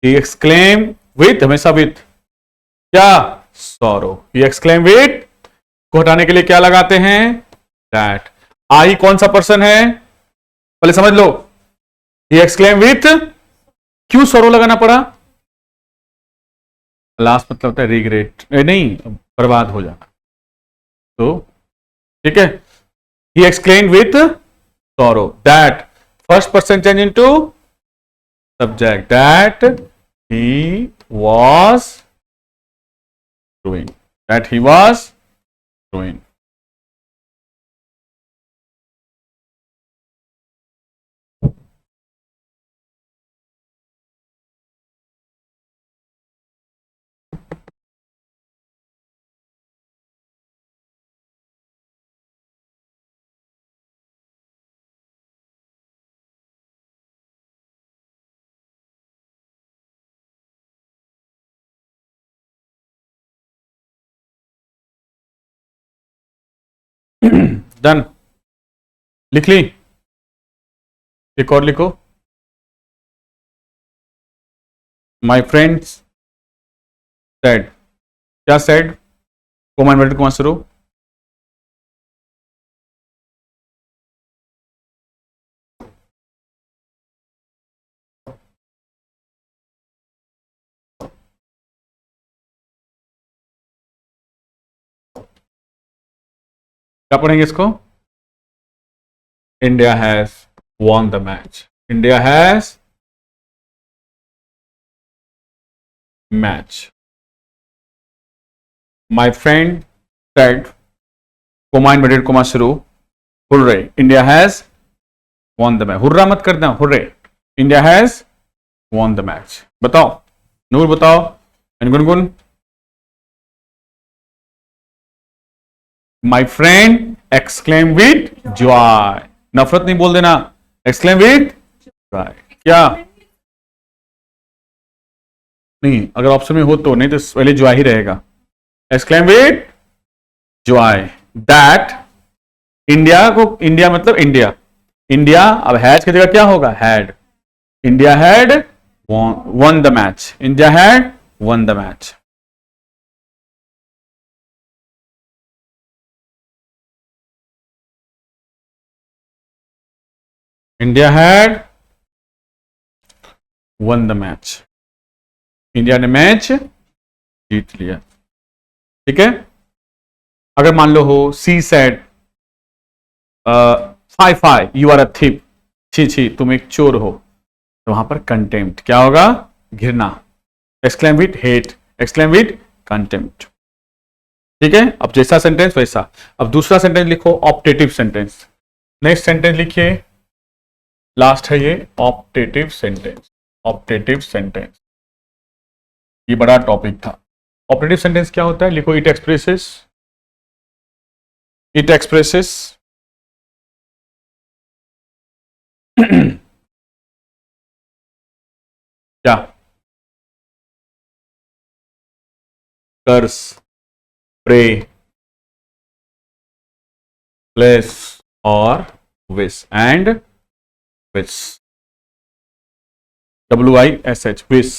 he exclaimed with, हमेशा with क्या, sorrow। he exclaimed with को हटाने के लिए क्या लगाते हैं, that। आई कौन सा पर्सन है, पहले समझ लो। he exclaimed with, क्यों sorrow लगाना पड़ा, लास्ट मतलब होता है रिग्रेट, नहीं बर्बाद हो जाना, तो ठीक है। he exclaimed with sorrow that, first person change into subject, that he was ruined, that he was ruined। Done, लिख ली, एक और लिखो, माई फ्रेंड्स सेड, क्या सेड, कोमा इन्वर्टेड कॉमा शुरू, क्या पढ़ेंगे इसको, India has won the match, India has match, my friend said, comma inverted comma शुरू, hurray, India has won the match। Hurrah मत करना, hurray, India has won the match। बताओ नूर, बताओ Gungun, my friend exclaim with joy, नफरत नहीं बोल देना, exclaim with Joy, क्या नहीं, अगर ऑप्शन में हो तो, नहीं तो पहले जॉय ही रहेगा। Exclaim with joy that India को, इंडिया मतलब इंडिया, इंडिया अब हैज की जगह क्या होगा, had, India had won the match, India had won the match। India had won the match, India ने मैच जीत लिया। ठीक है, अगर मान लो हो she said fie fie you are a thief, छी छी तुम एक चोर हो, तो वहां पर कंटेम्प्ट क्या होगा, घृणा। Exclaim with hate, exclaim with contempt. ठीक है, अब जैसा सेंटेंस वैसा। अब दूसरा सेंटेंस लिखो, ऑप्टेटिव सेंटेंस। नेक्स्ट सेंटेंस लिखिए, लास्ट है ये ऑप्टेटिव सेंटेंस। ऑप्टेटिव सेंटेंस ये बड़ा टॉपिक था। ऑप्टेटिव सेंटेंस क्या होता है, लिखो इट एक्सप्रेसेस, इट एक्सप्रेसेस क्या, कर्स, प्रे, ब्लेस और wish, and wish, WISH, wish.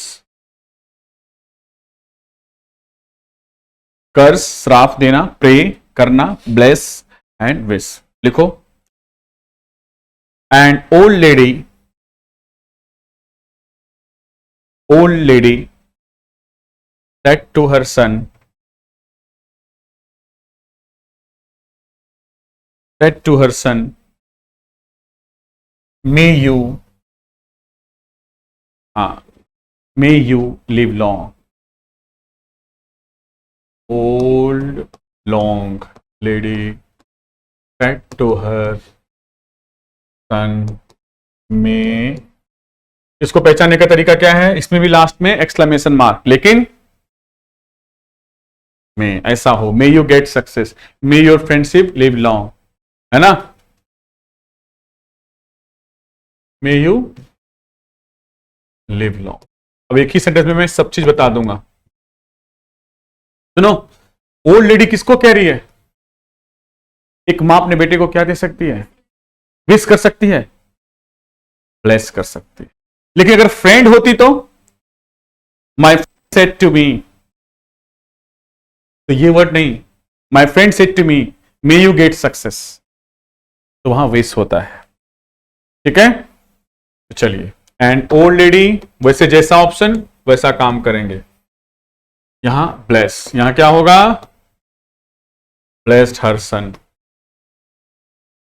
Curse श्राप देना, प्रे करना, ब्लेस एंड विश। लिखो, and old lady said to her son, may you live long। old long lady said to her son, may, इसको पहचानने का तरीका क्या है, इसमें भी लास्ट में एक्सक्लेमेशन मार्क, लेकिन में ऐसा हो, मे you get success, may your friendship live long, है ना, मे यू लिव लॉन्ग। अब एक ही सेंटेंस में मैं सब चीज बता दूंगा। सुनो, ओल्ड लेडी किसको कह रही है, एक मां अपने बेटे को क्या दे सकती है, विश कर सकती है, ब्लेस कर सकती है। लेकिन अगर फ्रेंड होती तो माई सेड टू मी, तो ये वर्ड नहीं, my friend said to me may you get success, तो वहां विश होता है। ठीक है, तो चलिए, एंड ओल्ड लेडी, वैसे जैसा ऑप्शन वैसा काम करेंगे। यहां ब्लेस, यहां क्या होगा, ब्लेस्ड हर सन।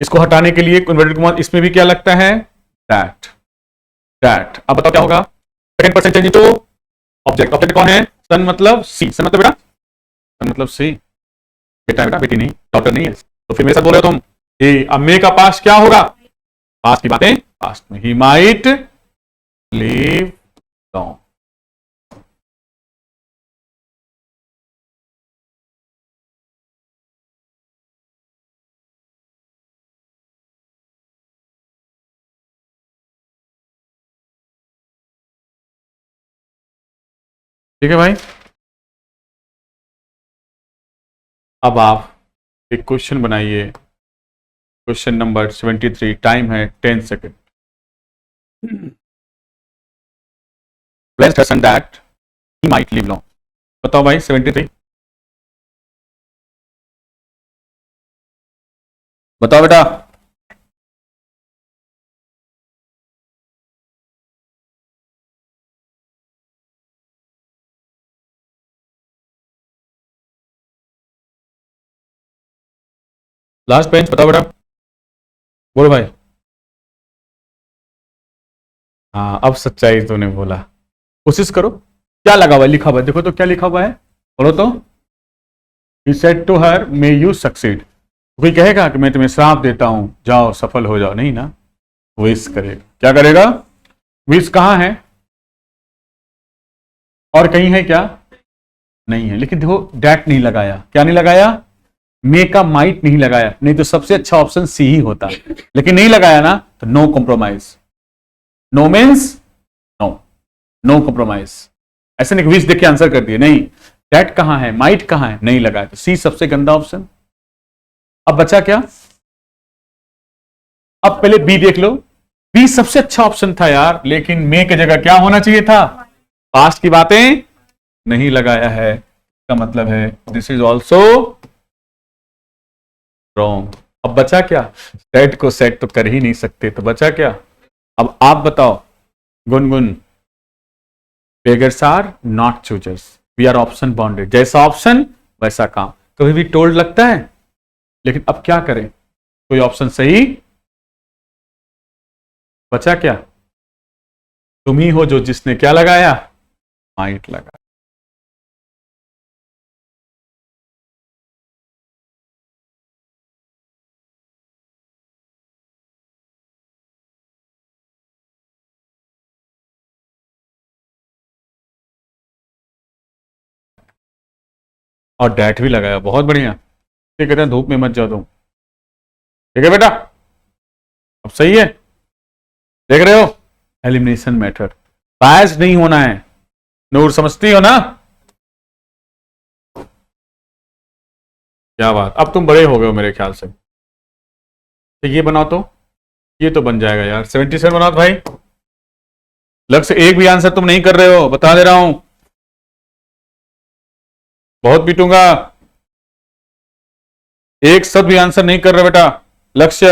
इसको हटाने के लिए इन्वर्टेड कॉमा, इसमें भी क्या लगता है, दैट, दैट। अब बताओ क्या होगा, second person change into object. Object कौन है, सन मतलब सी, सन मतलब बेटा, सन मतलब सी, बेटा बेटा, बेटी नहीं, डॉटर नहीं है। तो फिर मेरे साथ बोल रहे हो तुम, अब मे का पास्ट क्या होगा, पास्ट की बातें पास्ट में, ही माइट लिव लॉन्ग। ठीक है भाई, अब आप एक क्वेश्चन बनाइए, क्वेश्चन नंबर 73, टाइम है 10 second. Blessed her son that he might live long. बताओ भाई 73, बताओ बेटा। लास्ट बेंच, बताओ बेटा, बोलो भाई। हाँ, अब सच्चाई तूने बोला, कोशिश करो। क्या लगा हुआ है, लिखा हुआ है, देखो तो क्या लिखा हुआ है, बोलो तो। He said to her, may you succeed। कोई कहेगा कि मैं तुम्हें श्राप देता हूं, जाओ सफल हो जाओ, नहीं ना, विश करेगा। क्या करेगा, विश कहां है, और कहीं है क्या, नहीं है। लेकिन देखो डैट नहीं लगाया, क्या नहीं लगाया, मे का माइट नहीं लगाया, नहीं तो सबसे अच्छा ऑप्शन सी ही होता, लेकिन नहीं लगाया ना, तो no compromise. No means no, no compromise. ऐसे नहीं विच देख के आंसर कर दिए, नहीं। डैट कहाँ है, माइट कहाँ है, नहीं लगा है, तो सी सबसे गंदा ऑप्शन। अब बचा क्या, अब पहले बी देख लो। बी सबसे अच्छा ऑप्शन था यार, लेकिन मे की जगह क्या होना चाहिए था, पास्ट की बातें नहीं लगाया है, इसका मतलब है दिस इज ऑल्सो रॉन्ग। अब बचा क्या, सेट को सेट तो कर ही नहीं सकते, तो बचा क्या। अब आप बताओ Gungun, beggars are not choosers, we are option bounded, जैसा ऑप्शन वैसा काम, कभी भी टोल्ड लगता है। लेकिन अब क्या करें, कोई ऑप्शन सही बचा क्या, तुम ही हो जो जिसने क्या लगाया, माइट लगा। और डैट भी लगाया, बहुत बढ़िया। ये कहते हैं धूप में मत जाओ तुम, ठीक है बेटा, अब सही है, देख रहे हो, एलिमिनेशन मेथड, बायस नहीं होना है। नूर समझती हो ना, क्या बात, अब तुम बड़े हो गए हो मेरे ख्याल से। तो ये बनाओ, तो ये तो बन जाएगा यार, 77 बनाओ तो भाई। लक्ष्य एक भी आंसर तुम नहीं कर रहे हो, बता दे रहा हूं, बहुत पीटूंगा। एक शब्द भी आंसर नहीं कर रहे बेटा। लक्ष्य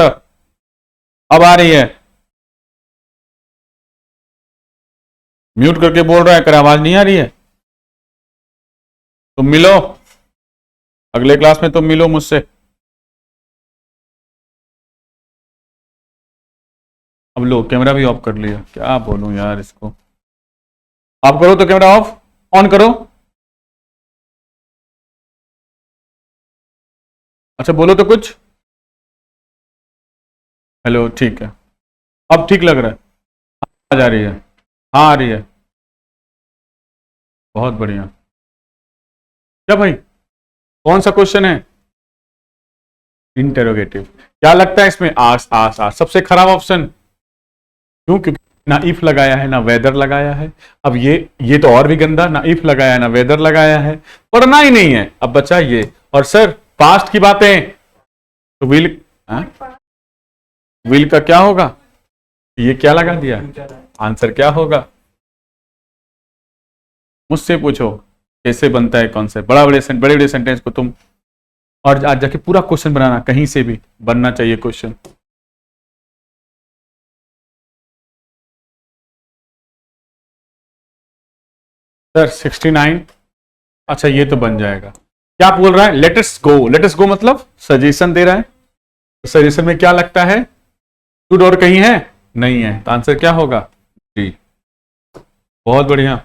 अब आ रही है, म्यूट करके बोल रहा है, कर आवाज नहीं आ रही है। तुम मिलो, अगले क्लास में तुम मिलो मुझसे। अब लो कैमरा भी ऑफ कर लिया, क्या बोलूं यार इसको। आप करो तो कैमरा ऑफ, ऑन करो। अच्छा बोलो तो कुछ, हेलो, ठीक है, अब ठीक लग रहा है, आवाज आ रही है, हाँ आ रही है, बहुत बढ़िया। क्या भाई, कौन सा क्वेश्चन है, इंटेरोगेटिव, क्या लगता है इसमें, आस आस आस सबसे खराब ऑप्शन, क्यों, क्योंकि ना इफ लगाया है ना वेदर लगाया है। अब ये तो और भी गंदा, ना इफ लगाया है ना वेदर लगाया है, पढ़ना ही नहीं है। अब बचा ये, और सर पास्ट की बातें, तो विल, विल का क्या होगा, ये क्या लगा दिया, आंसर क्या होगा, मुझसे पूछो कैसे बनता है कॉन्सेप्ट, बड़े बड़े सेंटेंस को तुम, और आज जाके पूरा क्वेश्चन बनाना, कहीं से भी बनना चाहिए क्वेश्चन। सर 69, अच्छा ये तो बन जाएगा। क्या बोल रहा है, लेटेस्ट गो, लेटेस्ट गो मतलब सजेशन दे रहा है, सजेशन में क्या लगता है, टू डोर कहीं है, नहीं है, तो आंसर क्या होगा, जी, बहुत बढ़िया।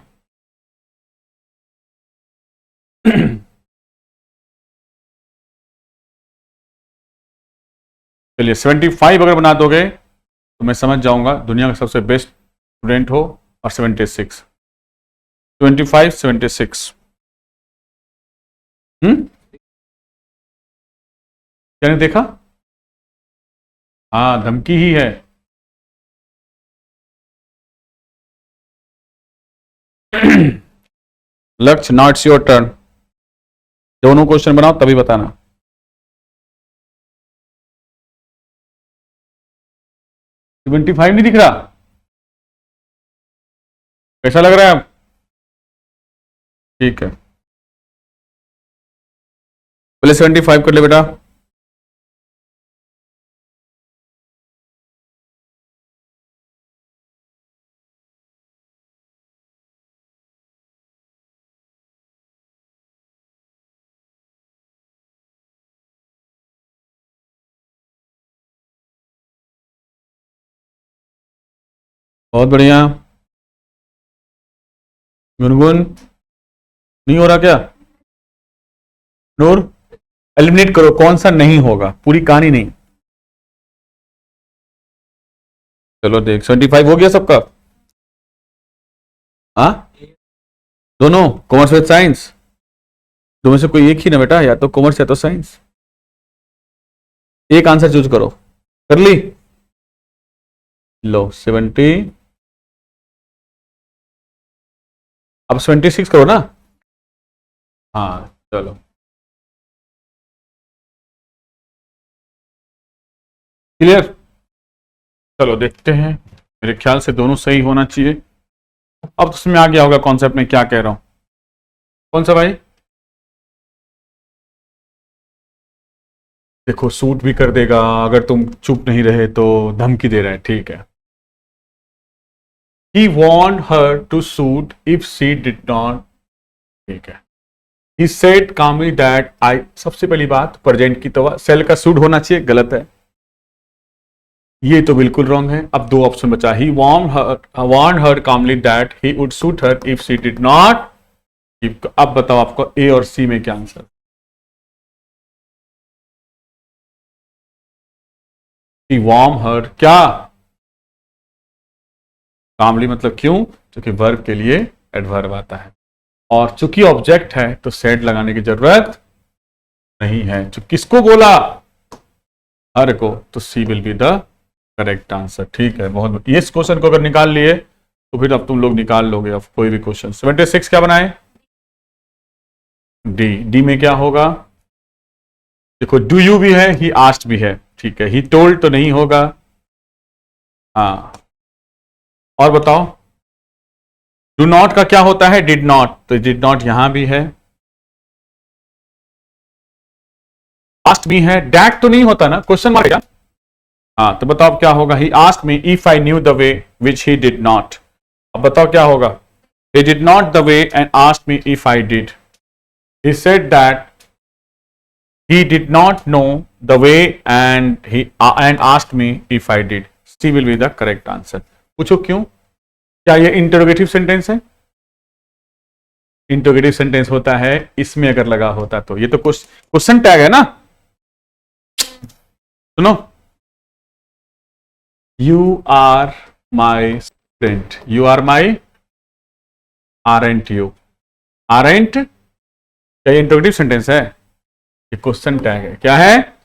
चलिए 75 अगर बना दोगे तो मैं समझ जाऊंगा दुनिया का सबसे बेस्ट स्टूडेंट हो, और 76, 25 76, क्या नहीं देखा, हाँ धमकी ही है। लक्ष्य नॉट इट्स योर टर्न, दोनों क्वेश्चन बनाओ तभी बताना। ट्वेंटी फाइव नहीं दिख रहा, कैसा लग रहा है अब, ठीक है, पहले 75 कर ले बेटा। बहुत बढ़िया, गुनगुन नहीं हो रहा क्या, नूर एलिमिनेट करो, कौन सा नहीं होगा, पूरी कहानी नहीं। चलो देख 75 हो गया सबका, हाँ दोनों कॉमर्स विद साइंस, दो में से कोई एक ही ना बेटा, या तो कॉमर्स या तो साइंस, एक आंसर चूज करो, कर ली, लो 70, अब 26 करो ना। हाँ चलो, क्लियर। चलो देखते हैं, मेरे ख्याल से दोनों सही होना चाहिए। अब तो उसमें आ गया होगा कॉन्सेप्ट में क्या कह रहा हूं। कौन सा भाई? देखो सूट भी कर देगा अगर तुम चुप नहीं रहे तो, धमकी दे रहा है, ठीक है। He warned her to suit if she did not, ठीक है। He said calmly that I, सबसे पहली बात प्रेजेंट की तो सेल का सूट होना चाहिए, गलत है, ये तो बिल्कुल रॉन्ग है। अब दो ऑप्शन बचा, ही warned her calmly that he would suit her if she did not। अब बताओ आपको ए और सी में क्या आंसर? he warned her क्या? कामली मतलब क्यों? क्योंकि वर्ब के लिए एडवर्ब आता है, और चूंकि ऑब्जेक्ट है तो सेड लगाने की जरूरत नहीं है। जो किसको बोला? हर को, तो she will be the correct answer. ठीक है, बहुत। इस क्वेश्चन को अगर निकाल लिए तो फिर अब तुम लोग निकाल लोगे अब कोई भी क्वेश्चन। 76 क्या बनाए? डी। डी में क्या होगा? देखो डू यू भी है, ही आस्क्ड भी है, ठीक है। ही टोल्ड तो नहीं होगा। हाँ, और बताओ डू नॉट का क्या होता है? डिड नॉट, तो डिड नॉट यहां भी है। आस्क्ड भी है, डैट तो नहीं होता ना, क्वेश्चन मार्क क्या? हाँ, तो बताओ क्या होगा? He asked me if I knew the way which he did not. अब बताओ क्या होगा? He did not the way and asked me if I did. He said that he did not know the way and asked me if I did। C will be the correct answer। पूछो क्यों? क्या ये interrogative sentence है? Interrogative sentence होता है इसमें अगर लगा होता तो। ये तो क्वेश्चन टैग है ना। सुनो, you are my student, you are my, aren't you, aren't, क्या ये इंटरोगेटिव सेंटेंस है? ये क्वेश्चन टैग है। क्या है?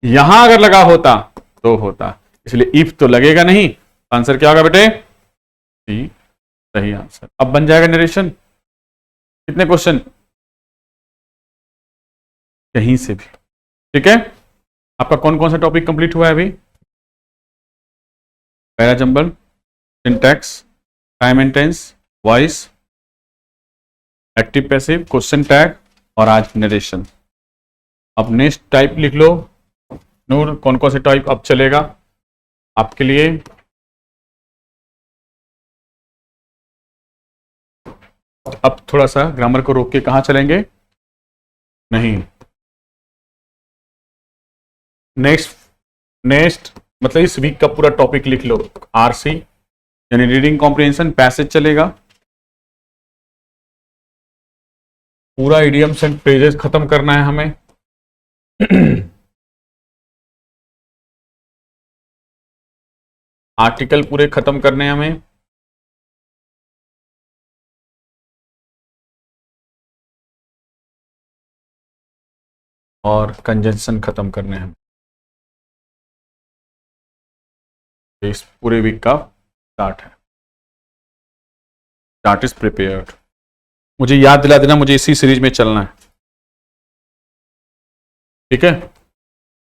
यहां अगर लगा होता तो होता, इसलिए इफ तो लगेगा नहीं। आंसर क्या होगा बेटे? सी सही आंसर। अब बन जाएगा नरेशन। कितने क्वेश्चन? कहीं से भी, ठीक है। आपका कौन कौन सा टॉपिक कंप्लीट हुआ है अभी? Para jumble, syntax, time and tense, voice, active passive, question tag, और आज नरेशन। अब नेक्स्ट टाइप लिख लो। नूर, कौन कौन से टाइप अब चलेगा आपके लिए? अब थोड़ा सा ग्रामर को रोक के कहां चलेंगे? नहीं, नेक्स्ट मतलब इस वीक का पूरा टॉपिक लिख लो। आरसी यानी रीडिंग कॉम्प्रिहेंशन, पैसेज चलेगा। पूरा इडियम्स एंड फ्रेजेस खत्म करना है हमें। आर्टिकल पूरे खत्म करने हैं हमें। और कंजंक्शन खत्म करने हैं। इस पूरे वीक का स्टार्ट है। Start is prepared. मुझे याद दिला देना, मुझे इसी सीरीज में चलना है, ठीक है।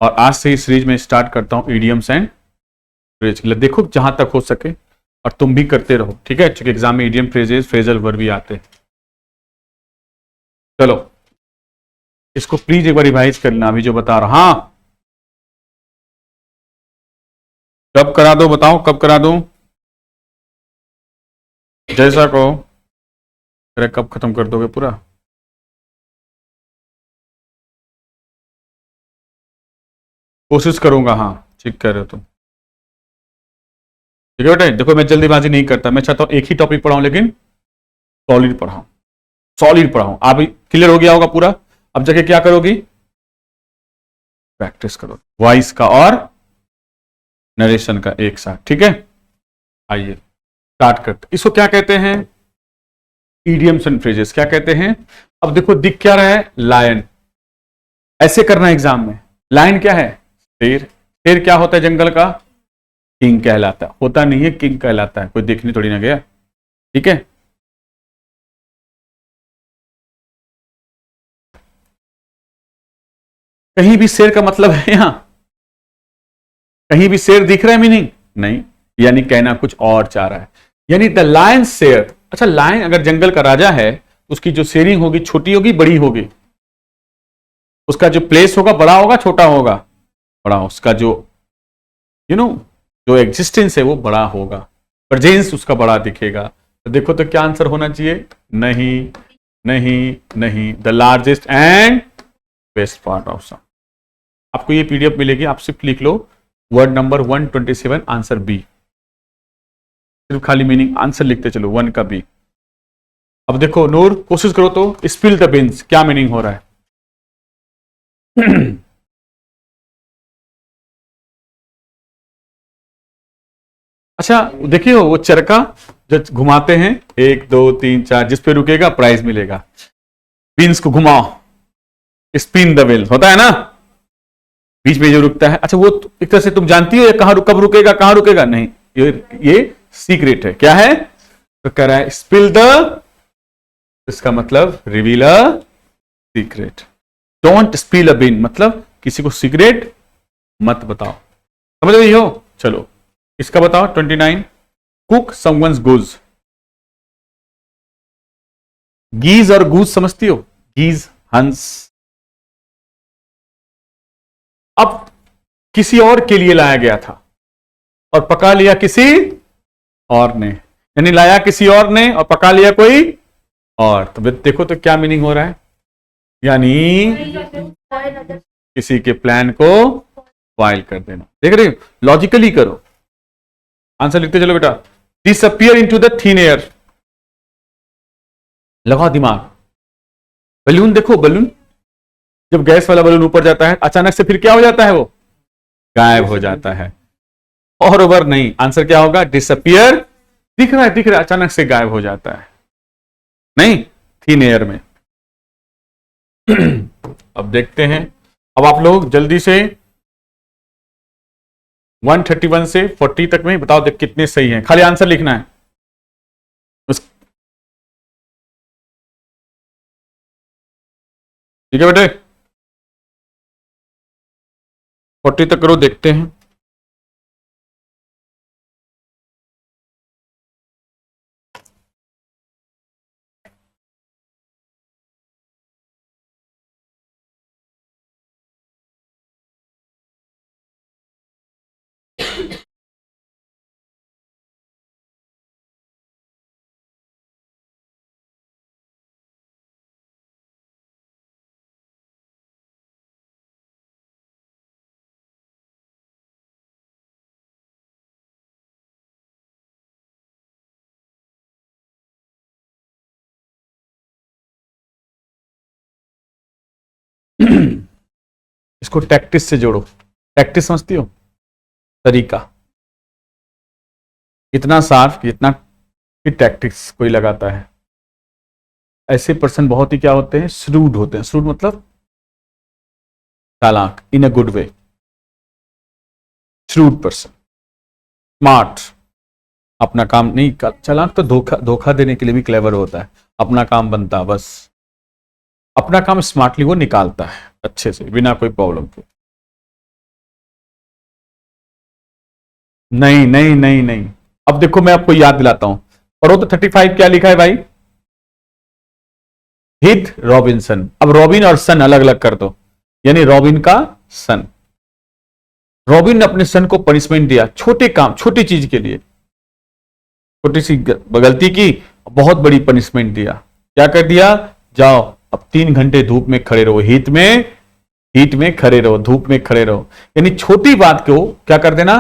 और आज से इस सीरीज में स्टार्ट करता हूं इडियम्स एंड फ्रेज। देखो जहां तक हो सके, और तुम भी करते रहो, ठीक है, क्योंकि एग्जाम में इडियम, फ्रेजेस, फ्रेजल वर्ब भी आते हैं। चलो इसको प्लीज एक बार रिवाइज कर लेना अभी जो बता रहा। हाँ, कब करा दो बताओ, कब करा दो? जैसा कहो। अरे कब खत्म कर दोगे पूरा? कोशिश करूंगा। हाँ ठीक कह रहे हो तुम, ठीक है बेटे। देखो मैं जल्दीबाजी नहीं करता, मैं चाहता हूं एक ही टॉपिक पढ़ाऊं लेकिन सॉलिड पढ़ाऊं, सॉलिड पढ़ाऊं। आप क्लियर हो गया होगा पूरा। अब जाके क्या करोगी? प्रैक्टिस करो वॉइस का और नरेशन का एक साथ, ठीक है। आइए स्टार्ट करते। इसको क्या कहते हैं? Idioms and phrases. क्या कहते हैं? अब देखो दिख क्या रहा है? लायन। ऐसे करना एग्जाम में। लायन क्या है? शेर। शेर क्या होता है जंगल का? किंग कहलाता है। होता नहीं है, किंग कहलाता है। कोई देखने थोड़ी ना गया, ठीक है। कहीं भी शेर का मतलब है यहां? कहीं भी शेर दिख रहा है मीनिंग? नहीं, यानी कहना कुछ और चाह रहा है। यानी द लायन शेयर। अच्छा, लायन अगर जंगल का राजा है, उसकी जो शेयरिंग होगी छोटी होगी बड़ी होगी? उसका जो प्लेस होगा बड़ा होगा छोटा होगा? बड़ा। उसका जो जो एग्जिस्टेंस है वो बड़ा होगा, प्रेजेंस उसका बड़ा दिखेगा। तो देखो तो क्या आंसर होना चाहिए? नहीं नहीं नहीं, the largest and best part of sum. आपको ये पीडीएफ मिलेगी, आप सिर्फ लिख लो वर्ड नंबर 127 आंसर बी। सिर्फ खाली मीनिंग आंसर लिखते चलो, 1 का बी। अब देखो नूर, कोशिश करो तो स्पिल द बीन्स क्या मीनिंग हो रहा है? अच्छा देखिए, वो चरखा जो घुमाते हैं 1 2 3 4, जिस पे रुकेगा प्राइज मिलेगा। बीन्स को घुमाओ, स्पिन द व्हील होता है ना, बीच में जो रुकता है। अच्छा वो एक तरह से तुम जानती हो कहां कब रुकेगा कहां रुकेगा? नहीं, ये सीक्रेट है। क्या है? तो कह रहा है स्पिल द, इसका मतलब reveal a secret. Don't spill a bean, मतलब किसी को सीक्रेट मत बताओ। समझ रही हो? चलो इसका बताओ 29, कुक समवन्स गुज। गीज और गूज समझती हो? गीज हंस। अब किसी और के लिए लाया गया था और पका लिया किसी और ने, यानी लाया किसी और ने और पका लिया कोई और। तो देखो तो क्या मीनिंग हो रहा है? यानी किसी के प्लान को स्पॉइल कर देना। देख रहे हो? लॉजिकली करो, आंसर लिखते चलो बेटा। Disappear into the thin air. लगाओ दिमाग। बलून देखो, बलून जब गैस वाला बलून ऊपर जाता है अचानक से फिर क्या हो जाता है? वो गायब हो जाता है। और ओवर नहीं, आंसर क्या होगा? डिसअपियर। दिख रहा है दिख रहा है, अचानक से गायब हो जाता है। नहीं, थिन एयर में। अब देखते हैं, अब आप लोग जल्दी से 131 से 40 तक में बताओ देख कितने सही हैं, खाली आंसर लिखना है। ठीक है बेटे, 40 तक करो, देखते हैं। इसको टैक्टिस से जोड़ो। टैक्टिस समझती हो? तरीका। इतना साफ जितना कि टैक्टिक्स कोई लगाता है। ऐसे पर्सन बहुत ही क्या होते हैं? श्रूड होते हैं। श्रूड मतलब चालाक, in a good way. Shrewd person, smart, अपना काम नहीं कर। चालाक तो धोखा धोखा देने के लिए भी क्लेवर होता है। अपना काम बनता, बस अपना काम स्मार्टली वो निकालता है अच्छे से, बिना कोई प्रॉब्लम के। नहीं नहीं नहीं नहीं, अब देखो मैं आपको याद दिलाता हूं, पढ़ो तो 35 क्या लिखा है भाई? हिथ रॉबिन्सन। अब रॉबिन और सन अलग अलग कर दो, यानी रॉबिन का सन। रॉबिन ने अपने सन को पनिशमेंट दिया छोटे काम, छोटी चीज के लिए, छोटी सी गलती की, बहुत बड़ी पनिशमेंट दिया। क्या कर दिया? जाओ अब 3 घंटे धूप में खड़े रहो, हीट में खड़े रहो, धूप में खड़े रहो। यानी छोटी बात को क्या कर देना?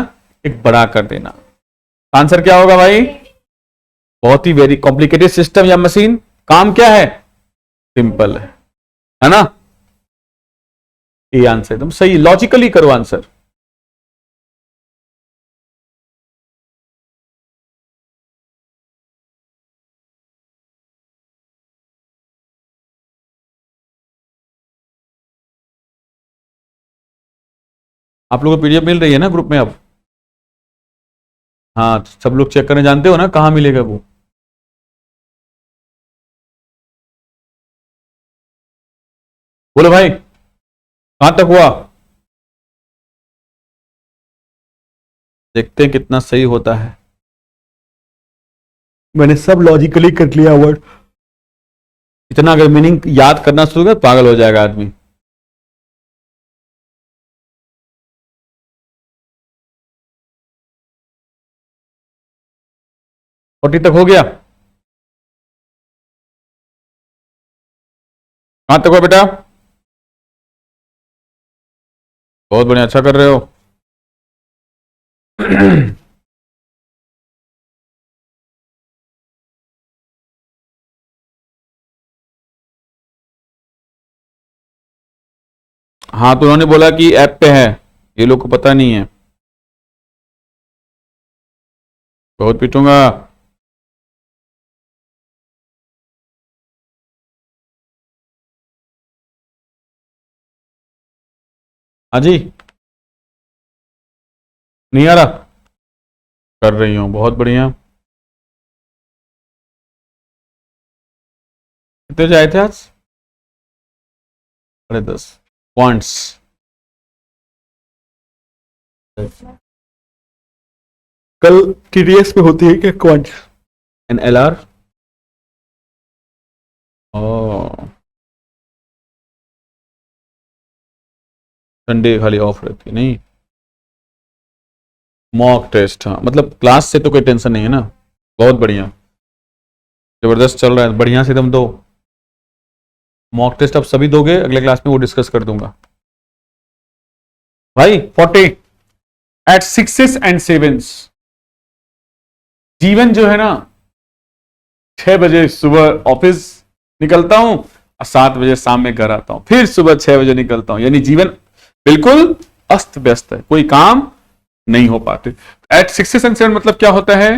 एक बड़ा कर देना। आंसर क्या होगा भाई? बहुत ही वेरी कॉम्प्लिकेटेड सिस्टम या मशीन, काम क्या है? सिंपल है ना? ये आंसर एकदम सही, लॉजिकली करो आंसर। आप लोगों को पीडीएफ मिल रही है ना ग्रुप में अब? हाँ, तो सब लोग चेक करने जानते हो ना कहां मिलेगा वो? बोलो भाई। कहां तक हुआ? देखते हैं कितना सही होता है। मैंने सब लॉजिकली कर लिया वर्ड। इतना अगर मीनिंग याद करना शुरू कर पागल हो जाएगा आदमी। फोर्टी तक हो गया? कहां तक हुआ बेटा? बहुत बढ़िया, अच्छा कर रहे हो। हाँ, तो उन्होंने बोला कि ऐप पे है, ये लोग को पता नहीं है। बहुत पीटूंगा। हाँ जी, नहीं आ रहा? कर रही हूँ, बहुत बढ़िया। कितने जाए थे आज? 10:30 पॉइंट्स। कल TDS पे होती है क्या क्वांट एन LR? संडे खाली ऑफ रहती है नहीं? मॉक टेस्ट, हाँ मतलब क्लास से तो कोई टेंशन नहीं है ना। बहुत बढ़िया, जबरदस्त चल रहा है, बढ़िया से एकदम दो। मॉक टेस्ट अब सभी दोगे, अगले क्लास में वो डिस्कस कर दूंगा भाई। 40 एट 6 एंड 7। जीवन जो है ना, 6 बजे सुबह ऑफिस निकलता हूं और 7 बजे शाम में घर आता हूं, फिर सुबह 6 बजे निकलता हूं, यानी जीवन बिल्कुल अस्त व्यस्त है, कोई काम नहीं हो पाते। एट 6 एंड 7 मतलब क्या होता है?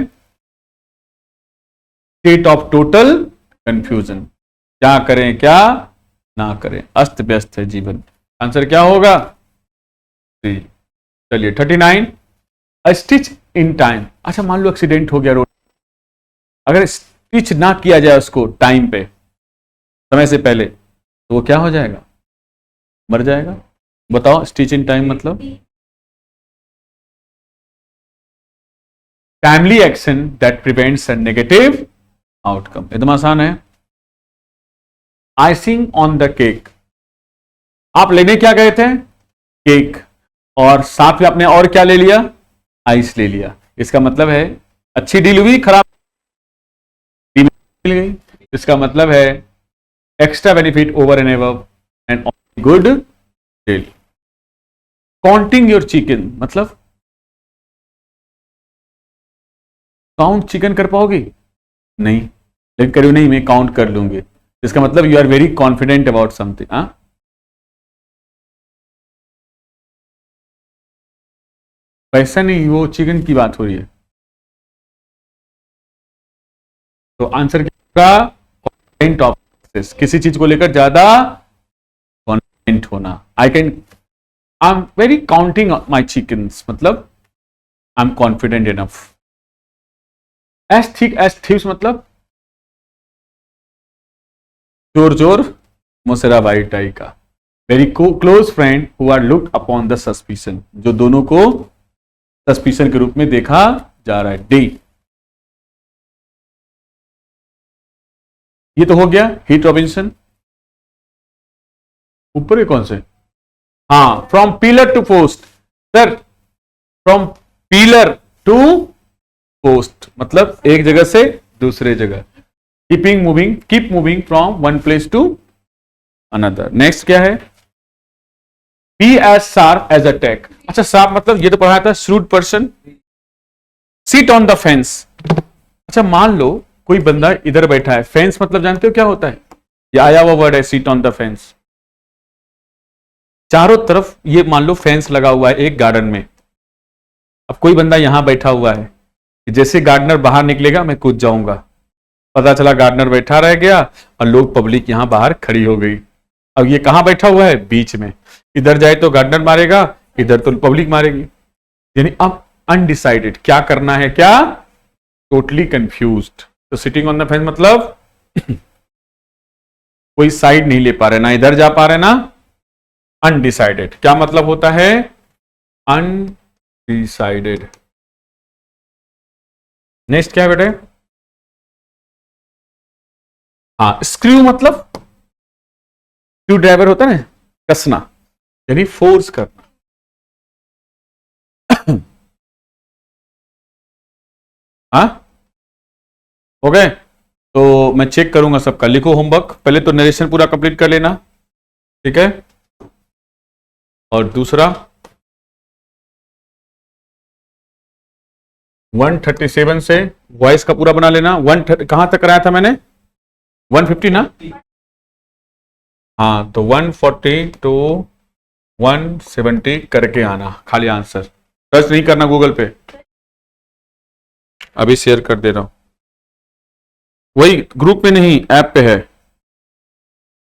State of total confusion. क्या करें क्या ना करें, अस्त व्यस्त है जीवन। आंसर क्या होगा? चलिए 39 स्टिच इन टाइम। अच्छा मान लो एक्सीडेंट हो गया रोड, अगर स्टिच ना किया जाए उसको टाइम पे, समय से पहले, तो वो क्या हो जाएगा? मर जाएगा। बताओ स्टिच इन टाइम मतलब? Timely action that prevents a negative outcome. एकदम आसान है। Icing on the cake. आप लेने क्या गए थे? केक, और साथ में आपने और क्या ले लिया? आइस ले लिया। इसका मतलब है अच्छी डील हुई, खराब डील मिल गई। इसका मतलब है extra benefit over and above and good deal. Counting your chicken मतलब काउंट चिकन कर पाओगे? नहीं, लेकिन करियो नहीं, मैं काउंट कर लूंगी। इसका मतलब you are very confident about something. हाँ, पैसा नहीं, वो चिकन की बात हो रही है। तो आंसर क्या होगा? कॉन्फिडेंट ऑफ सक्सेस, किसी चीज को लेकर ज्यादा कॉन्फिडेंट होना। I am very counting my chickens मतलब I am confident enough. As thick as thieves मतलब चोर चोर मुसरा बाई टाई का। Very close friend who are looked upon the suspicion, जो दोनों को सस्पिशन के रूप में देखा जा रहा है। डी, ये तो हो गया। हीट रॉबिन्सन ऊपर के कौन से? हाँ, from pillar to post. Sir from pillar to post मतलब एक जगह से दूसरे जगह। Keep moving from one place to another. Next क्या है? Be as sharp as a tack. अच्छा शार्प मतलब ये तो पढ़ा था, shrewd person. Sit on the fence. अच्छा मान लो कोई बंदा इधर बैठा है, फेंस मतलब जानते हो क्या होता है? ये आया हुआ वर्ड है, सीट ऑन द फेंस। चारों तरफ ये मान लो फेंस लगा हुआ है एक गार्डन में। अब कोई बंदा यहां बैठा हुआ है, जैसे गार्डनर बाहर निकलेगा मैं कूद जाऊंगा। पता चला गार्डनर बैठा रह गया और लोग पब्लिक यहां बाहर खड़ी हो गई। अब ये कहां बैठा हुआ है? बीच में। इधर जाए तो गार्डनर मारेगा, इधर तो पब्लिक मारेगी। यानी अब अनडिसाइडेड, क्या करना है क्या? Totally confused. तो सिटिंग ऑन द फेंस मतलब कोई साइड नहीं ले पा रहे, ना इधर जा पा रहे ना अनडिसाइडेड। क्या मतलब होता है? अनडिसाइडेड। नेक्स्ट क्या है बेटे? हाँ, स्क्रू मतलब स्क्रू ड्राइवर होता है ना, कसना, यानी फोर्स करना। हाँ, हो गए? तो मैं चेक करूंगा सबका। लिखो होमवर्क, पहले तो नरेशन पूरा कंप्लीट कर लेना, ठीक है? और दूसरा 137 से वॉइस का पूरा बना लेना। कहां तक कराया था मैंने? 150 ना? हाँ, तो 140 to 170 करके आना, खाली आंसर। सर्च नहीं करना गूगल पे, अभी शेयर कर दे रहा हूं। वही ग्रुप में नहीं, ऐप पे है।